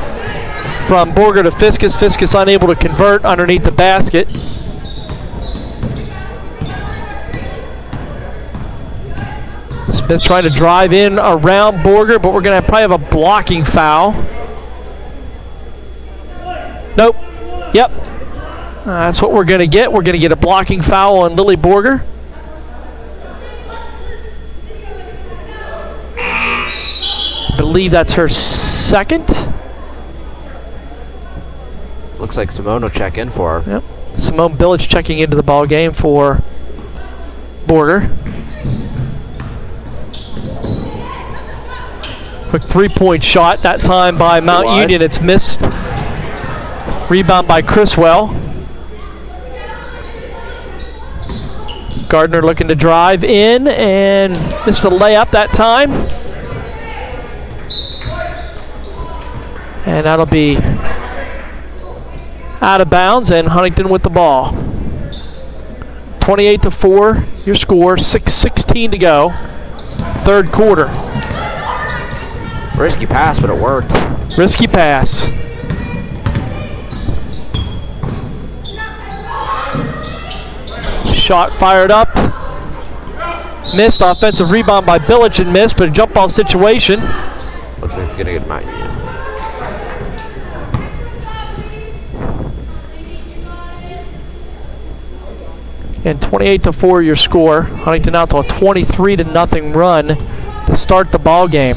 from Borger to Fiskus. Fiskus unable to convert underneath the basket. Smith trying to drive in around Borger, but we're going to probably have a blocking foul. Nope. Yep. That's what we're going to get. We're going to get a blocking foul on Lily Borger. I believe that's her second. Looks like Simone will check in for her. Yep. Simone Billich checking into the ball game for Borger. Quick 3-point shot, that time by Mount Union. It's missed. Rebound by Criswell. Gardner looking to drive in and missed a layup that time. And that'll be out of bounds, and Huntingdon with the ball. 28-4, your score, 6:16 to go. Third quarter. Risky pass, but it worked. Risky pass. Shot fired up. Missed. Offensive rebound by Billich and missed, but a jump ball situation. Looks like it's going to get Mount Union. And 28-4 your score. Huntingdon out to a 23-0 run to start the ball game.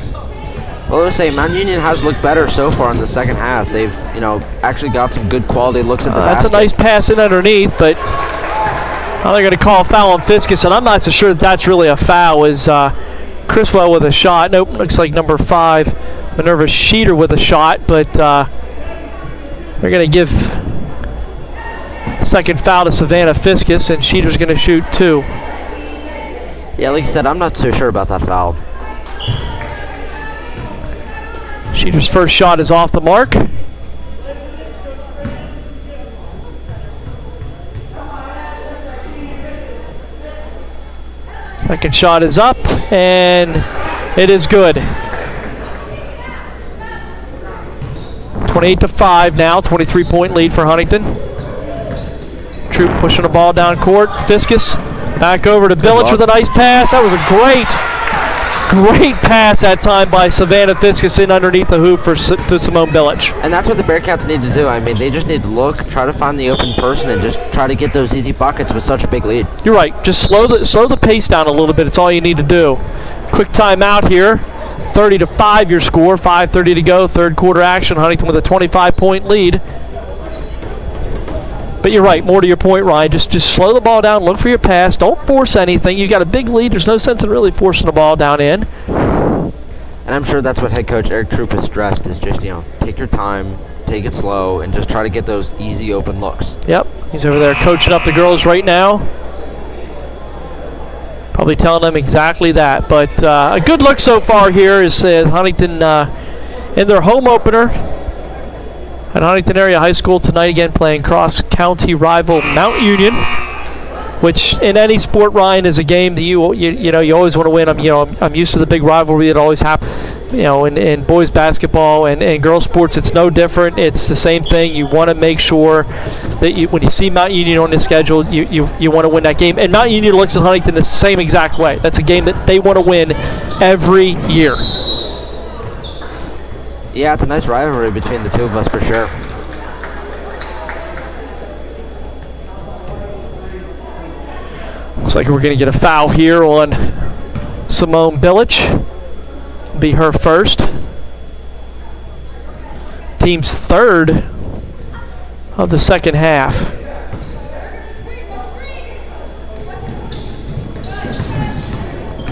Well, I would say Mount Union has looked better so far in the second half. They've, actually got some good quality looks at the basket. That's a nice pass in underneath, but now they're going to call a foul on Fiskus, and I'm not so sure that's really a foul. Is Criswell with a shot? Nope, looks like number 5, Minerva Sheeter with a shot, but they're going to give Second foul to Savannah Fiskus, and Sheeter's going to shoot 2. Yeah, like you said, I'm not so sure about that foul. Sheeter's first shot is off the mark. Second shot is up, and it is good. 28-5 now, 23-point lead for Huntingdon. Troop pushing the ball down court. Fiskus back over to Billich with a nice pass. That was a great pass that time by Savannah Fiskus in underneath the hoop to Simone Billich. And that's what the Bearcats need to do. I mean, they just need to look, try to find the open person, and just try to get those easy buckets with such a big lead. You're right. Just slow the pace down a little bit. It's all you need to do. Quick timeout here. 30-5 your score. 5:30 to go. Third quarter action. Huntingdon with a 25-point lead. But you're right. More to your point, Ryan. Just slow the ball down. Look for your pass. Don't force anything. You got a big lead. There's no sense in really forcing the ball down in. And I'm sure that's what head coach Eric Troop has stressed, is just, take your time, take it slow, and just try to get those easy open looks. Yep. He's over there coaching up the girls right now. Probably telling them exactly that. But a good look so far here is Huntingdon in their home opener at Huntingdon Area High School tonight, again playing cross-county rival Mount Union, which in any sport, Ryan, is a game that you always want to win. I'm used to the big rivalry that always happens. In boys basketball and girls sports, it's no different. It's the same thing. You want to make sure that when you see Mount Union on the schedule, you want to win that game. And Mount Union looks at Huntingdon the same exact way. That's a game that they want to win every year. Yeah, it's a nice rivalry between the two of us for sure. Looks like we're going to get a foul here on Simone Billich. Be her first. Team's third of the second half.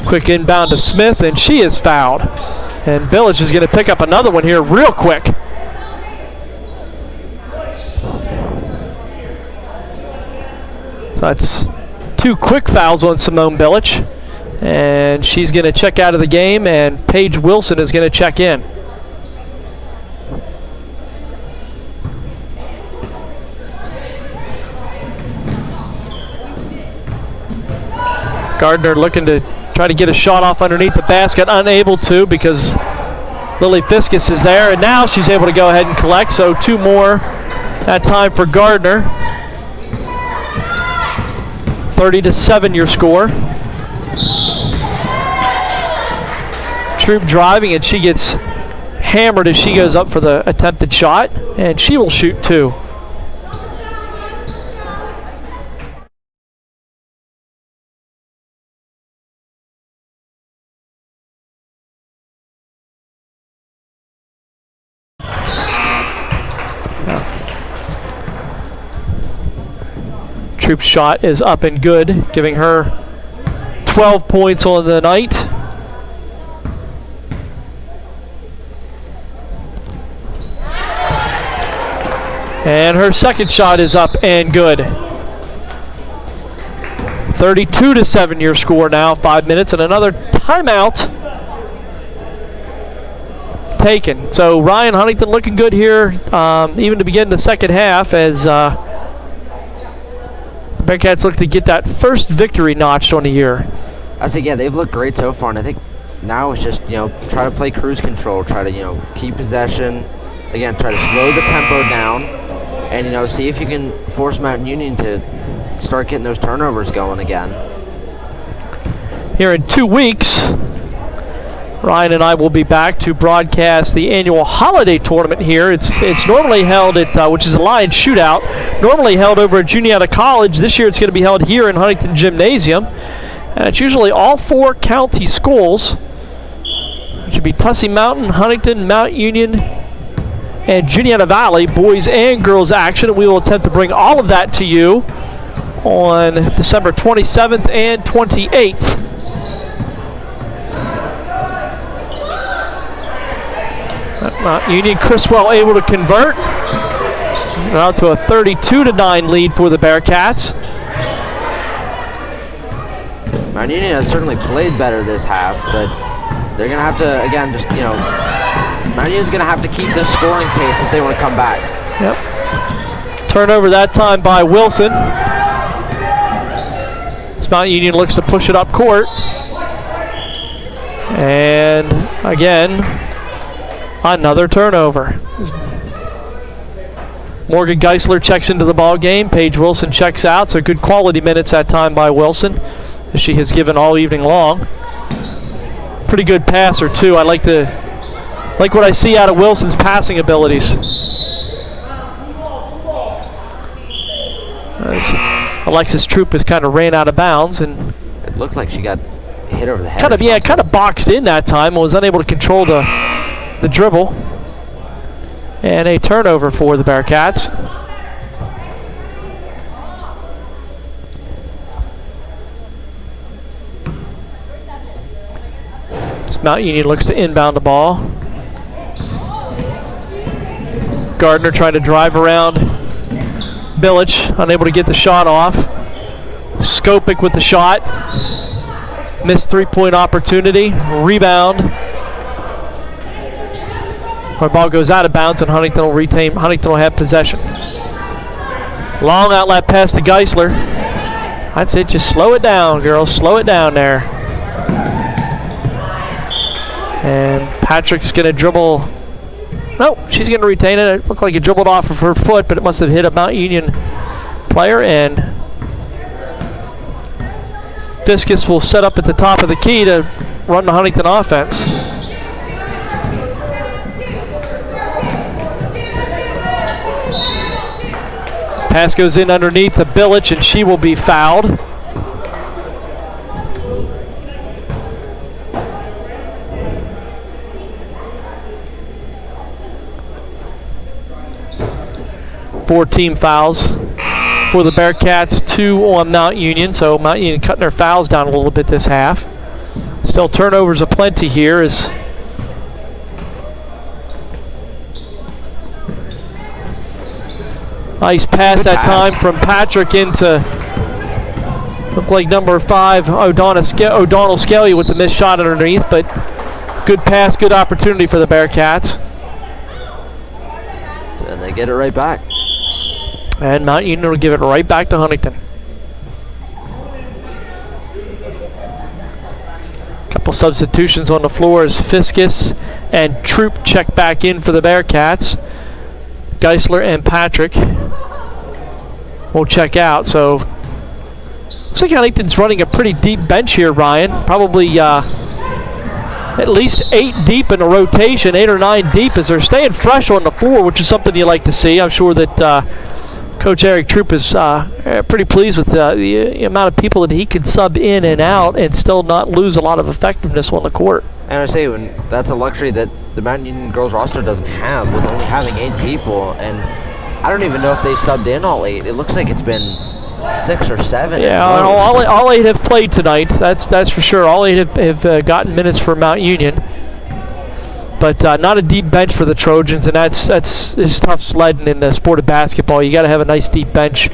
Quick inbound to Smith, and she is fouled. And Billich is going to pick up another one here real quick. That's 2 quick fouls on Simone Billich. And she's going to check out of the game, and Paige Wilson is going to check in. Gardner looking to try to get a shot off underneath the basket, unable to because Lily Fiskus is there, and now she's able to go ahead and collect, so 2 more that time for Gardner. 30-7 your score. Troop driving, and she gets hammered as she goes up for the attempted shot, and she will shoot 2. Troop's shot is up and good, giving her 12 points on the night. And her second shot is up and good. 32-7 your score now. 5 minutes and another timeout taken. So Ryan, Huntingdon looking good here, even to begin the second half, as Bearcats look to get that first victory notched on the year. I think, yeah, they've looked great so far, and I think now it's just, try to play cruise control, try to, keep possession. Again, try to slow the tempo down, and, see if you can force Mount Union to start getting those turnovers going again. Here in 2 weeks, Ryan and I will be back to broadcast the annual holiday tournament here. It's normally held at, which is a Lions shootout, normally held over at Juniata College. This year it's going to be held here in Huntington Gymnasium. And it's usually all 4 county schools, which would be Tussey Mountain, Huntingdon, Mount Union, and Juniata Valley, boys and girls action. And we will attempt to bring all of that to you on December 27th and 28th. Mount Union, Criswell able to convert. Now to a 32-9 lead for the Bearcats. Mount Union has certainly played better this half, but they're going to have to, again, just, you know, Mount Union's going to have to keep this scoring pace if they want to come back. Yep. Turnover that time by Wilson. As Mount Union looks to push it up court. And again, another turnover. Morgan Geisler checks into the ball game. Paige Wilson checks out. So good quality minutes that time by Wilson, as she has given all evening long. Pretty good passer too. I like what I see out of Wilson's passing abilities. Alexis Troop has kind of ran out of bounds, and it looked like she got hit over the head. Kind of boxed in that time and was unable to control the dribble. And a turnover for the Bearcats. As Mount Union looks to inbound the ball. Gardner trying to drive around Bilic, unable to get the shot off. Skopic with the shot. Missed three-point opportunity. Rebound. Our ball goes out of bounds and Huntingdon will have possession. Long outlet pass to Geisler. I'd say just slow it down, girls. Slow it down there. And Patrick's going to dribble. Nope, she's going to retain it. It looked like it dribbled off of her foot, but it must have hit a Mount Union player. And Fiskus will set up at the top of the key to run the Huntingdon offense. Pass goes in underneath to Bilic, and she will be fouled. Four team fouls for the Bearcats, 2 on Mount Union. So Mount Union cutting their fouls down a little bit this half. Still turnovers aplenty here as nice pass that time from Patrick into, looked like number 5, O'Donnell Skelly with the missed shot underneath, but good pass, good opportunity for the Bearcats. And they get it right back. And Mount Union will give it right back to Huntingdon. Couple substitutions on the floor as Fiskus and Troop check back in for the Bearcats. Geisler and Patrick will check out. So looks like Huntington's running a pretty deep bench here, Ryan. Probably at least 8 deep in a rotation, 8 or 9 deep, as they're staying fresh on the floor, which is something you like to see. I'm sure that Coach Eric Troop is pretty pleased with the amount of people that he can sub in and out and still not lose a lot of effectiveness on the court. And I say, that's a luxury that the Mount Union girls roster doesn't have, with only having 8 people. And I don't even know if they subbed in all 8. It looks like it's been 6 or 7. Yeah, all 8 have played tonight. That's for sure. All 8 have gotten minutes for Mount Union. But not a deep bench for the Trojans, and that's tough sledding in the sport of basketball. You got to have a nice deep bench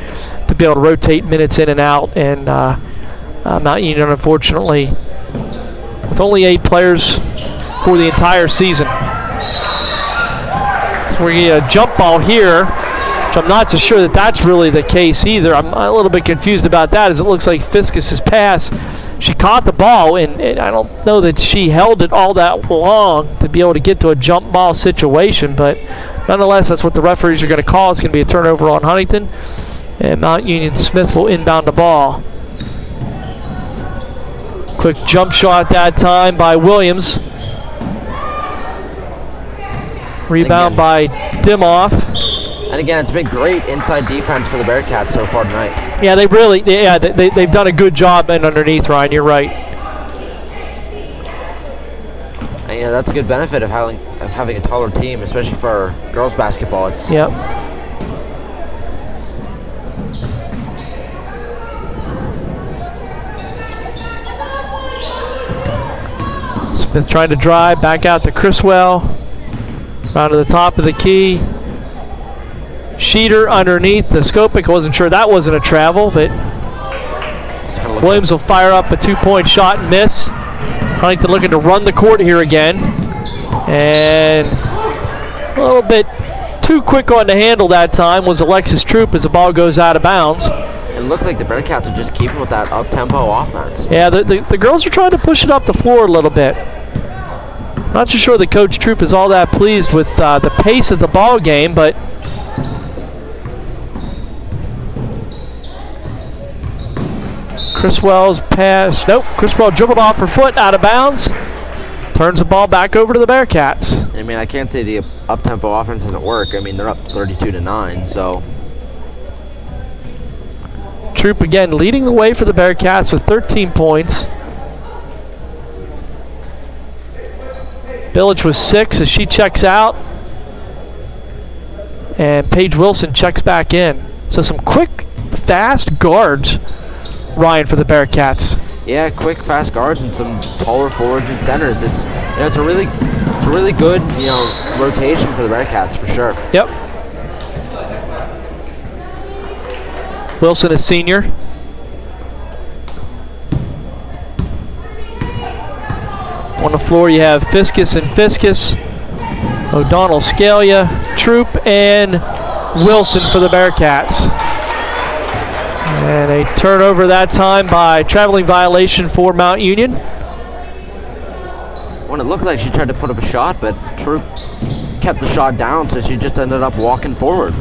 to be able to rotate minutes in and out. And Mount Union, unfortunately, with only 8 players for the entire season. So we get a jump ball here, which I'm not so sure that that's really the case either. I'm a little bit confused about that, as it looks like Fiskus's pass. She caught the ball, and I don't know that she held it all that long to be able to get to a jump ball situation, but nonetheless, that's what the referees are going to call. It's going to be a turnover on Huntingdon, and Mount Union Smith will inbound the ball. Quick jump shot that time by Williams. Rebound by Dimoff. And again, it's been great inside defense for the Bearcats so far tonight. Yeah, they've done a good job in underneath, Ryan. You're right. And yeah, that's a good benefit of having a taller team, especially for girls basketball. Yep. Smith trying to drive back out to Criswell. Round to the top of the key. Sheeter underneath the Skopic. Wasn't sure that wasn't a travel, but Williams will fire up a 2-point shot and miss. Huntington looking to run the court here again. And a little bit too quick on the handle that time was Alexis Troop as the ball goes out of bounds. It looked like the Bearcats are just keeping with that up-tempo offense. Yeah, the girls are trying to push it up the floor a little bit. Not too sure that Coach Troop is all that pleased with the pace of the ball game, but Criswell's pass. Nope, Criswell dribbled off her foot, out of bounds. Turns the ball back over to the Bearcats. I mean, I can't say the up-tempo offense doesn't work. I mean, they're up 32-9, so. Troop again leading the way for the Bearcats with 13 points. Village with 6 as she checks out. And Paige Wilson checks back in. So some quick, fast guards, Ryan, for the Bearcats. Yeah, quick, fast guards and some taller forwards and centers. It's a really good rotation for the Bearcats for sure. Yep. Wilson, a senior. On the floor you have Fiskus and Fiskus, O'Donnell, Scalia, Troop, and Wilson for the Bearcats. And a turnover that time by traveling violation for Mount Union. When it looked like she tried to put up a shot, but Troop kept the shot down, so she just ended up walking forward.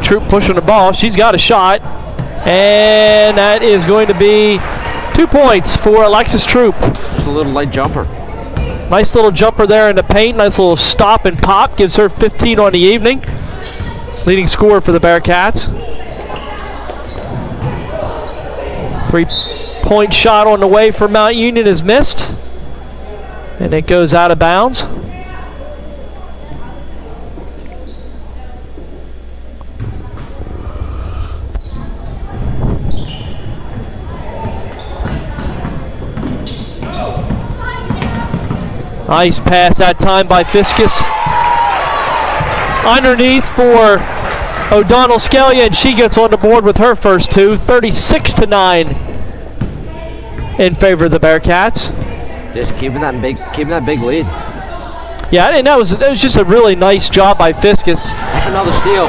Troop pushing the ball. She's got a shot. And that is going to be 2 points for Alexis Troop. Just a little light jumper. Nice little jumper there in the paint. Nice little stop and pop. Gives her 15 on the evening. Leading scorer for the Bearcats. 3-point shot on the way for Mount Union is missed. And it goes out of bounds. Nice pass that time by Fiskus. Underneath for O'Donnell Scalia, and she gets on the board with her first two. 36-9 in favor of the Bearcats. Just keeping that big lead. Yeah, and that was just a really nice job by Fiskus. Another steal.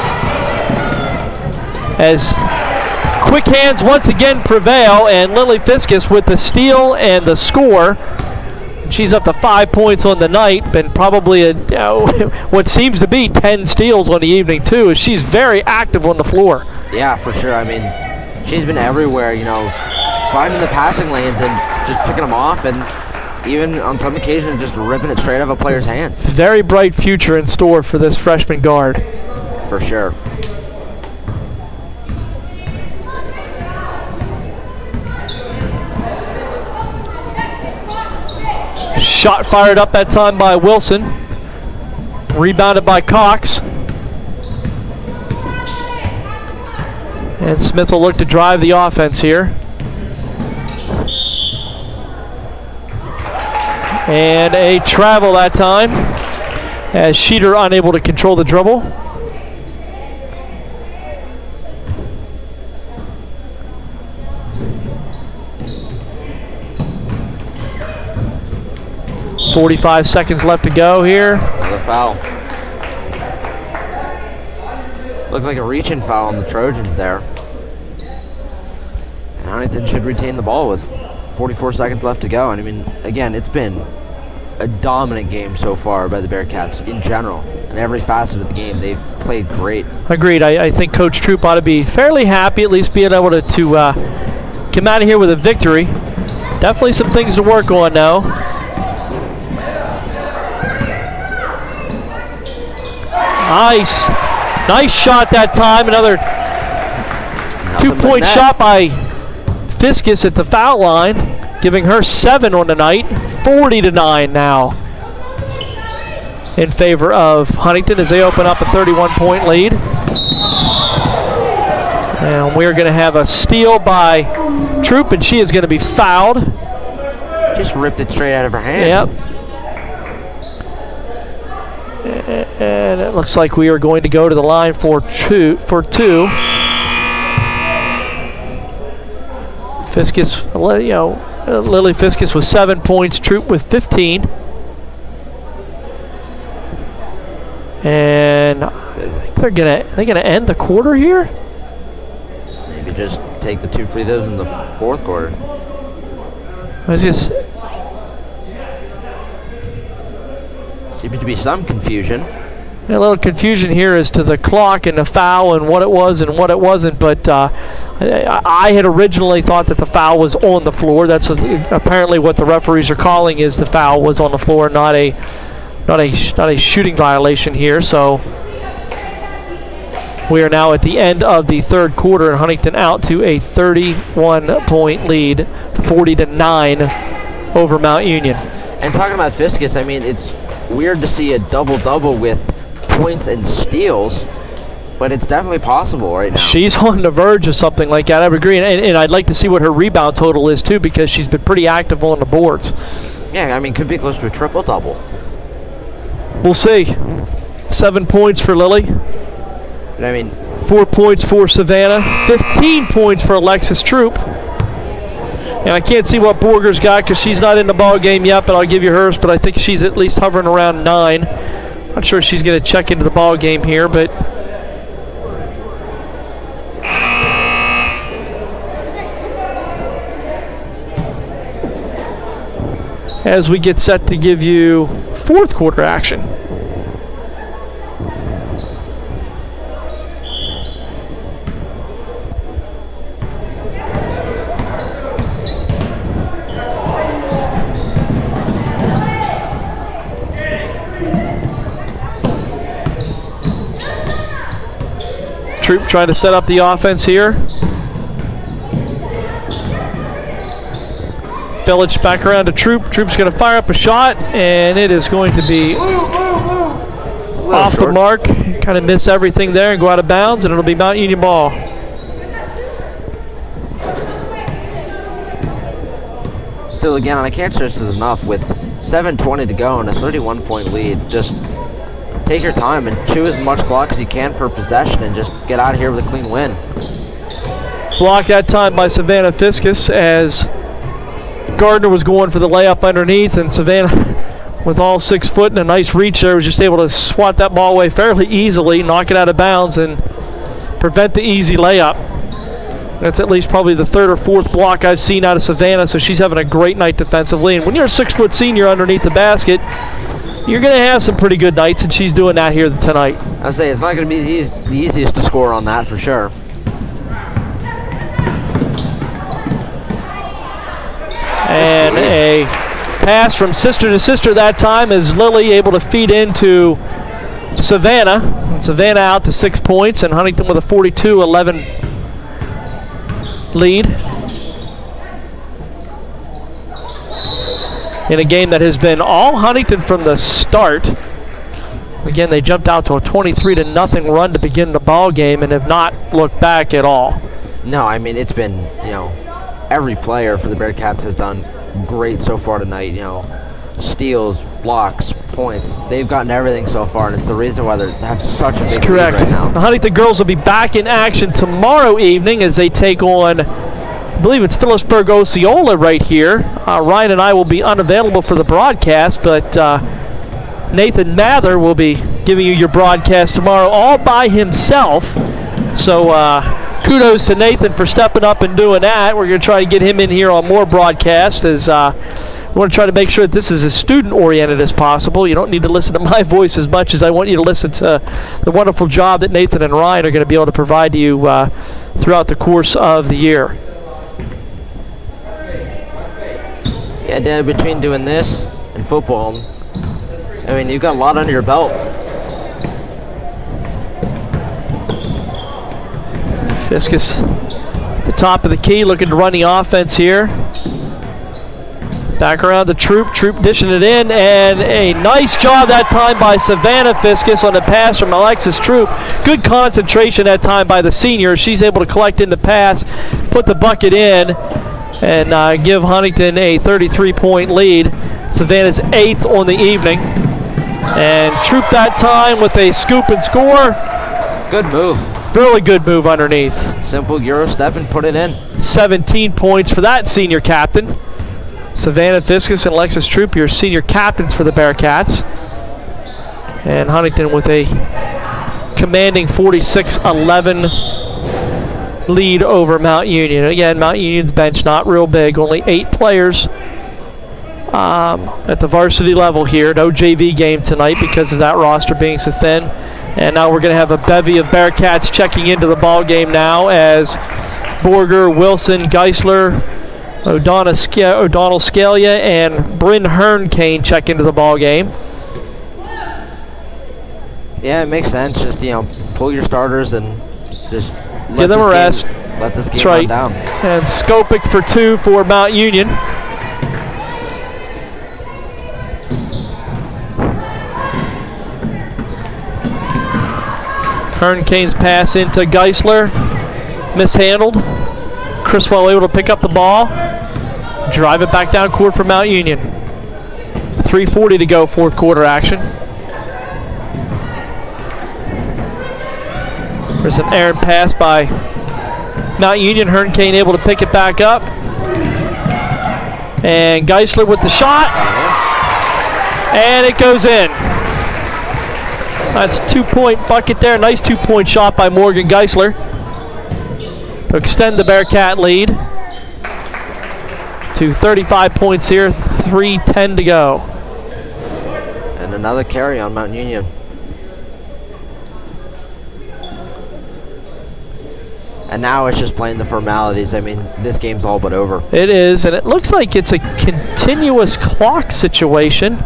As quick hands once again prevail, and Lily Fiskus with the steal and the score. She's up to 5 points on the night, and probably what seems to be 10 steals on the evening too, as she's very active on the floor. Yeah, for sure. I mean, she's been everywhere, finding the passing lanes and just picking them off, and even on some occasions just ripping it straight out of a player's hands. Very bright future in store for this freshman guard. For sure. Shot fired up that time by Wilson. Rebounded by Cox. And Smith will look to drive the offense here. And a travel that time, as Sheeter unable to control the dribble. .45 seconds left to go here. Another foul. Looked like a reach-in foul on the Trojans there. And Huntington should retain the ball with 44 seconds left to go. And I mean, again, it's been a dominant game so far by the Bearcats in general. In every facet of the game, they've played great. Agreed. I think Coach Troop ought to be fairly happy, at least being able to come out of here with a victory. Definitely some things to work on now. Nice shot that time. Another 2-point shot by Fiskus at the foul line, giving her 7 on the night. 40-9 now in favor of Huntington as they open up a 31-point lead. And we're going to have a steal by Troop, and she is going to be fouled. Just ripped it straight out of her hand. Yep. And it looks like we are going to go to the line for two. Fiskus, Lily Fiskus with 7 points, Troop with 15. And I think they're gonna end the quarter here. Maybe just take the 2 free throws in the fourth quarter. Seems to be some confusion. A little confusion here as to the clock and the foul and what it was and what it wasn't, but I had originally thought that the foul was on the floor. That's apparently what the referees are calling, is the foul was on the floor, not a shooting violation here. So we are now at the end of the third quarter, and Huntingdon out to a 31-point lead, 40-9 over Mount Union. And talking about Fiskus, I mean, it's weird to see a double-double with points and steals, but it's definitely possible right now. She's on the verge of something like that, I would agree, and I'd like to see what her rebound total is too, because she's been pretty active on the boards. Yeah, I mean, could be close to a triple-double. We'll see. 7 points for Lily. But I mean, 4 points for Savannah. 15 points for Alexis Troop. And I can't see what Borger's got because she's not in the ball game yet, but I'll give you hers. But I think she's at least hovering around 9. Not sure if she's going to check into the ball game here, but as we get set to give you fourth quarter action. Troop trying to set up the offense here. Billage back around to Troop. Troop's going to fire up a shot, and it is going to be off the mark. Kind of miss everything there and go out of bounds, and it'll be Mount Union ball. Still, again, and I can't stress this enough, with 7:20 to go and a 31-point lead, just take your time and chew as much clock as you can per possession and just get out of here with a clean win. Block that time by Savannah Fiskus as Gardner was going for the layup underneath, and Savannah, with all 6 foot and a nice reach there, was just able to swat that ball away fairly easily, knock it out of bounds, and prevent the easy layup. That's at least probably the 3rd or 4th block I've seen out of Savannah, so she's having a great night defensively. And when you're a 6-foot senior underneath the basket, you're going to have some pretty good nights, and she's doing that here tonight. I'll say it's not going to be the easiest to score on that for sure. And a pass from sister to sister that time is Lily able to feed into Savannah. And Savannah out to 6 points, and Huntingdon with a 42-11 lead in a game that has been all Huntingdon from the start. Again, they jumped out to a 23-0 run to begin the ball game and have not looked back at all. No, I mean, it's been, every player for the Bearcats has done great so far tonight. Steals, blocks, points. They've gotten everything so far, and it's the reason why they have such a big lead right now. The Huntingdon girls will be back in action tomorrow evening as they take on, I believe it's Phillipsburg Osceola right here. Ryan and I will be unavailable for the broadcast, but Nathan Mather will be giving you your broadcast tomorrow all by himself. So kudos to Nathan for stepping up and doing that. We're going to try to get him in here on more broadcasts as we want to try to make sure that this is as student-oriented as possible. You don't need to listen to my voice as much as I want you to listen to the wonderful job that Nathan and Ryan are going to be able to provide to you throughout the course of the year. Yeah, Dad, between doing this and football, I mean, you've got a lot under your belt. Fiskus at the top of the key, looking to run the offense here. Back around the Troop dishing it in, and a nice job that time by Savannah Fiskus on the pass from Alexis Troop. Good concentration that time by the senior. She's able to collect in the pass, put the bucket in, and give Huntingdon a 33-point lead. Savannah's 8th on the evening. And Troop that time with a scoop and score. Good move. Really good move underneath. Simple Euro step and put it in. 17 points for that senior captain. Savannah Fiskus and Alexis Troop, your senior captains for the Bearcats. And Huntingdon with a commanding 46-11 lead over Mount Union. Again, Mount Union's bench not real big, only 8 players at the varsity level here. No JV game tonight because of that roster being so thin. And now we're going to have a bevy of Bearcats checking into the ball game now as Borger, Wilson, Geisler, O'Donnell Scalia, and Bryn Hernkane check into the ball game. Yeah, it makes sense. Just, pull your starters and just give them a rest. Let this game run down. And Skopic for 2 for Mount Union. Hernkane's pass into Geisler. Mishandled. Criswell able to pick up the ball. Drive it back down court for Mount Union. 3:40 to go, fourth quarter action. There's an errant pass by Mount Union. Hernkane able to pick it back up. And Geisler with the shot. And it goes in. That's a 2-point bucket there. Nice 2-point shot by Morgan Geisler to extend the Bearcat lead to 35 points here. 3:10 to go. And another carry on Mount Union. And now it's just playing the formalities. I mean, this game's all but over. It is, and it looks like it's a continuous clock situation.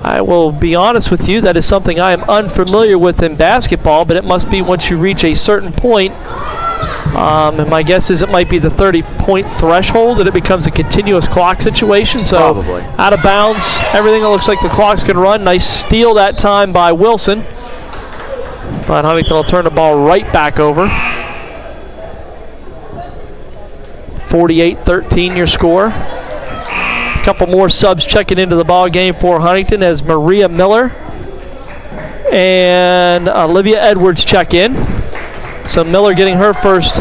I will be honest with you, that is something I am unfamiliar with in basketball, but it must be once you reach a certain point. And my guess is it might be the 30-point threshold that it becomes a continuous clock situation. So probably out of bounds, everything that looks like the clock's going to run. Nice steal that time by Wilson. But Huntingdon will turn the ball right back over. 48-13 your score. A couple more subs checking into the ball game for Huntingdon as Maria Miller and Olivia Edwards check in. So Miller getting her first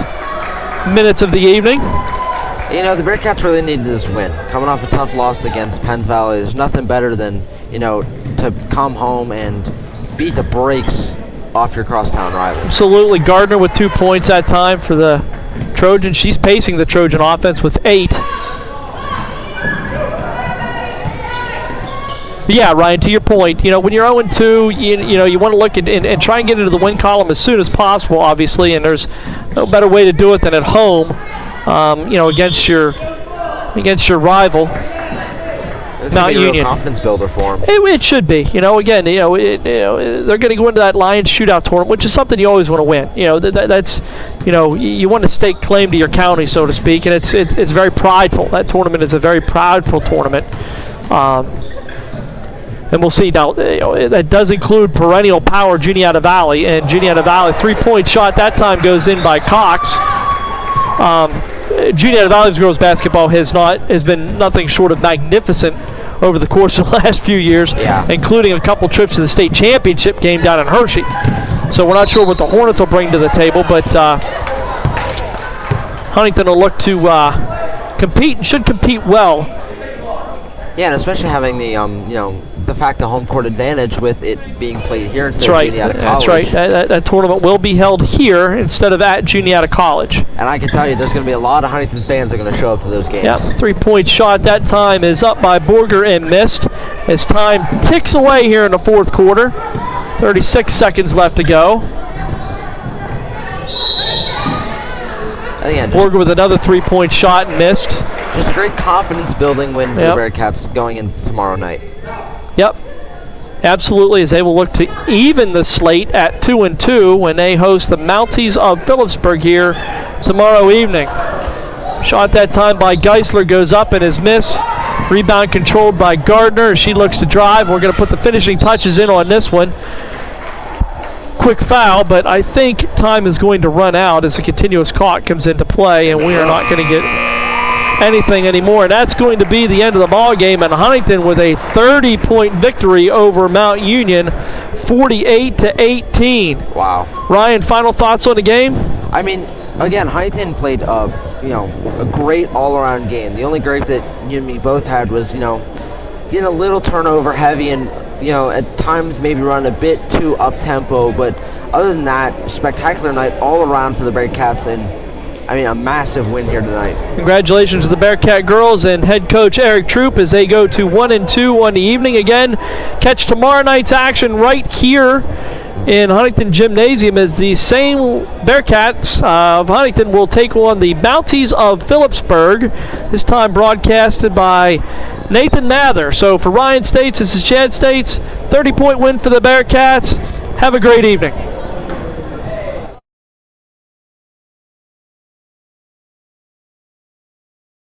minutes of the evening. The Bearcats really need this win. Coming off a tough loss against Penns Valley, there's nothing better than, to come home and beat the brakes off your crosstown rival. Absolutely. Gardner with 2 points that time for the Trojans. She's pacing the Trojan offense with 8. Yeah, Ryan, to your point, when you're 0-2, you want to look and try and get into the win column as soon as possible, obviously, and there's no better way to do it than at home, against your rival. It's Mount a real Union. Confidence builder for them. It should be. They're going to go into that Lions shootout tournament, which is something you always want to win. That's you want to stake claim to your county, so to speak, and it's very prideful. That tournament is a very prideful tournament. And we'll see now. That does include perennial power Juniata Valley, and Juniata Valley 3-point shot that time goes in by Cox. Juniata Valley's girls basketball has been nothing short of magnificent over the course of the last few years, including a couple trips to the state championship game down in Hershey. So we're not sure what the Hornets will bring to the table, but Huntingdon will look to compete and should compete well. Yeah, and especially having the fact of home court advantage with it being played here instead of Juniata College. That's right. That tournament will be held here instead of at Juniata College. And I can tell you there's going to be a lot of Huntington fans that are going to show up to those games. Yeah, 3-point shot that time is up by Borger and missed. As time ticks away here in the fourth quarter. 36 seconds left to go. Borger with another 3-point shot and missed. Just a great confidence-building win for the Bearcats going into tomorrow night. Yep, absolutely, as they will look to even the slate at 2-2 when they host the Mounties of Phillipsburg here tomorrow evening. Shot that time by Geisler goes up and is missed. Rebound controlled by Gardner as she looks to drive. We're going to put the finishing touches in on this one. Quick foul, but I think time is going to run out as a continuous clock comes into play, and we are not going to get anything anymore. And that's going to be the end of the ball game. And Huntingdon with a 30-point victory over Mount Union, 48-18. Wow. Ryan, final thoughts on the game? I mean, again, Huntingdon played a great all-around game. The only gripe that you and me both had was, getting a little turnover heavy and, at times maybe run a bit too up-tempo. But other than that, spectacular night all around for the Bearcats, and a massive win here tonight. Congratulations to the Bearcat girls and head coach Eric Troop as they go to 1-2 on the evening. Again, catch tomorrow night's action right here in Huntingdon Gymnasium as the same Bearcats of Huntingdon will take on the Mounties of Phillipsburg, this time broadcasted by Nathan Mather. So for Ryan States, this is Chad States, 30-point win for the Bearcats. Have a great evening.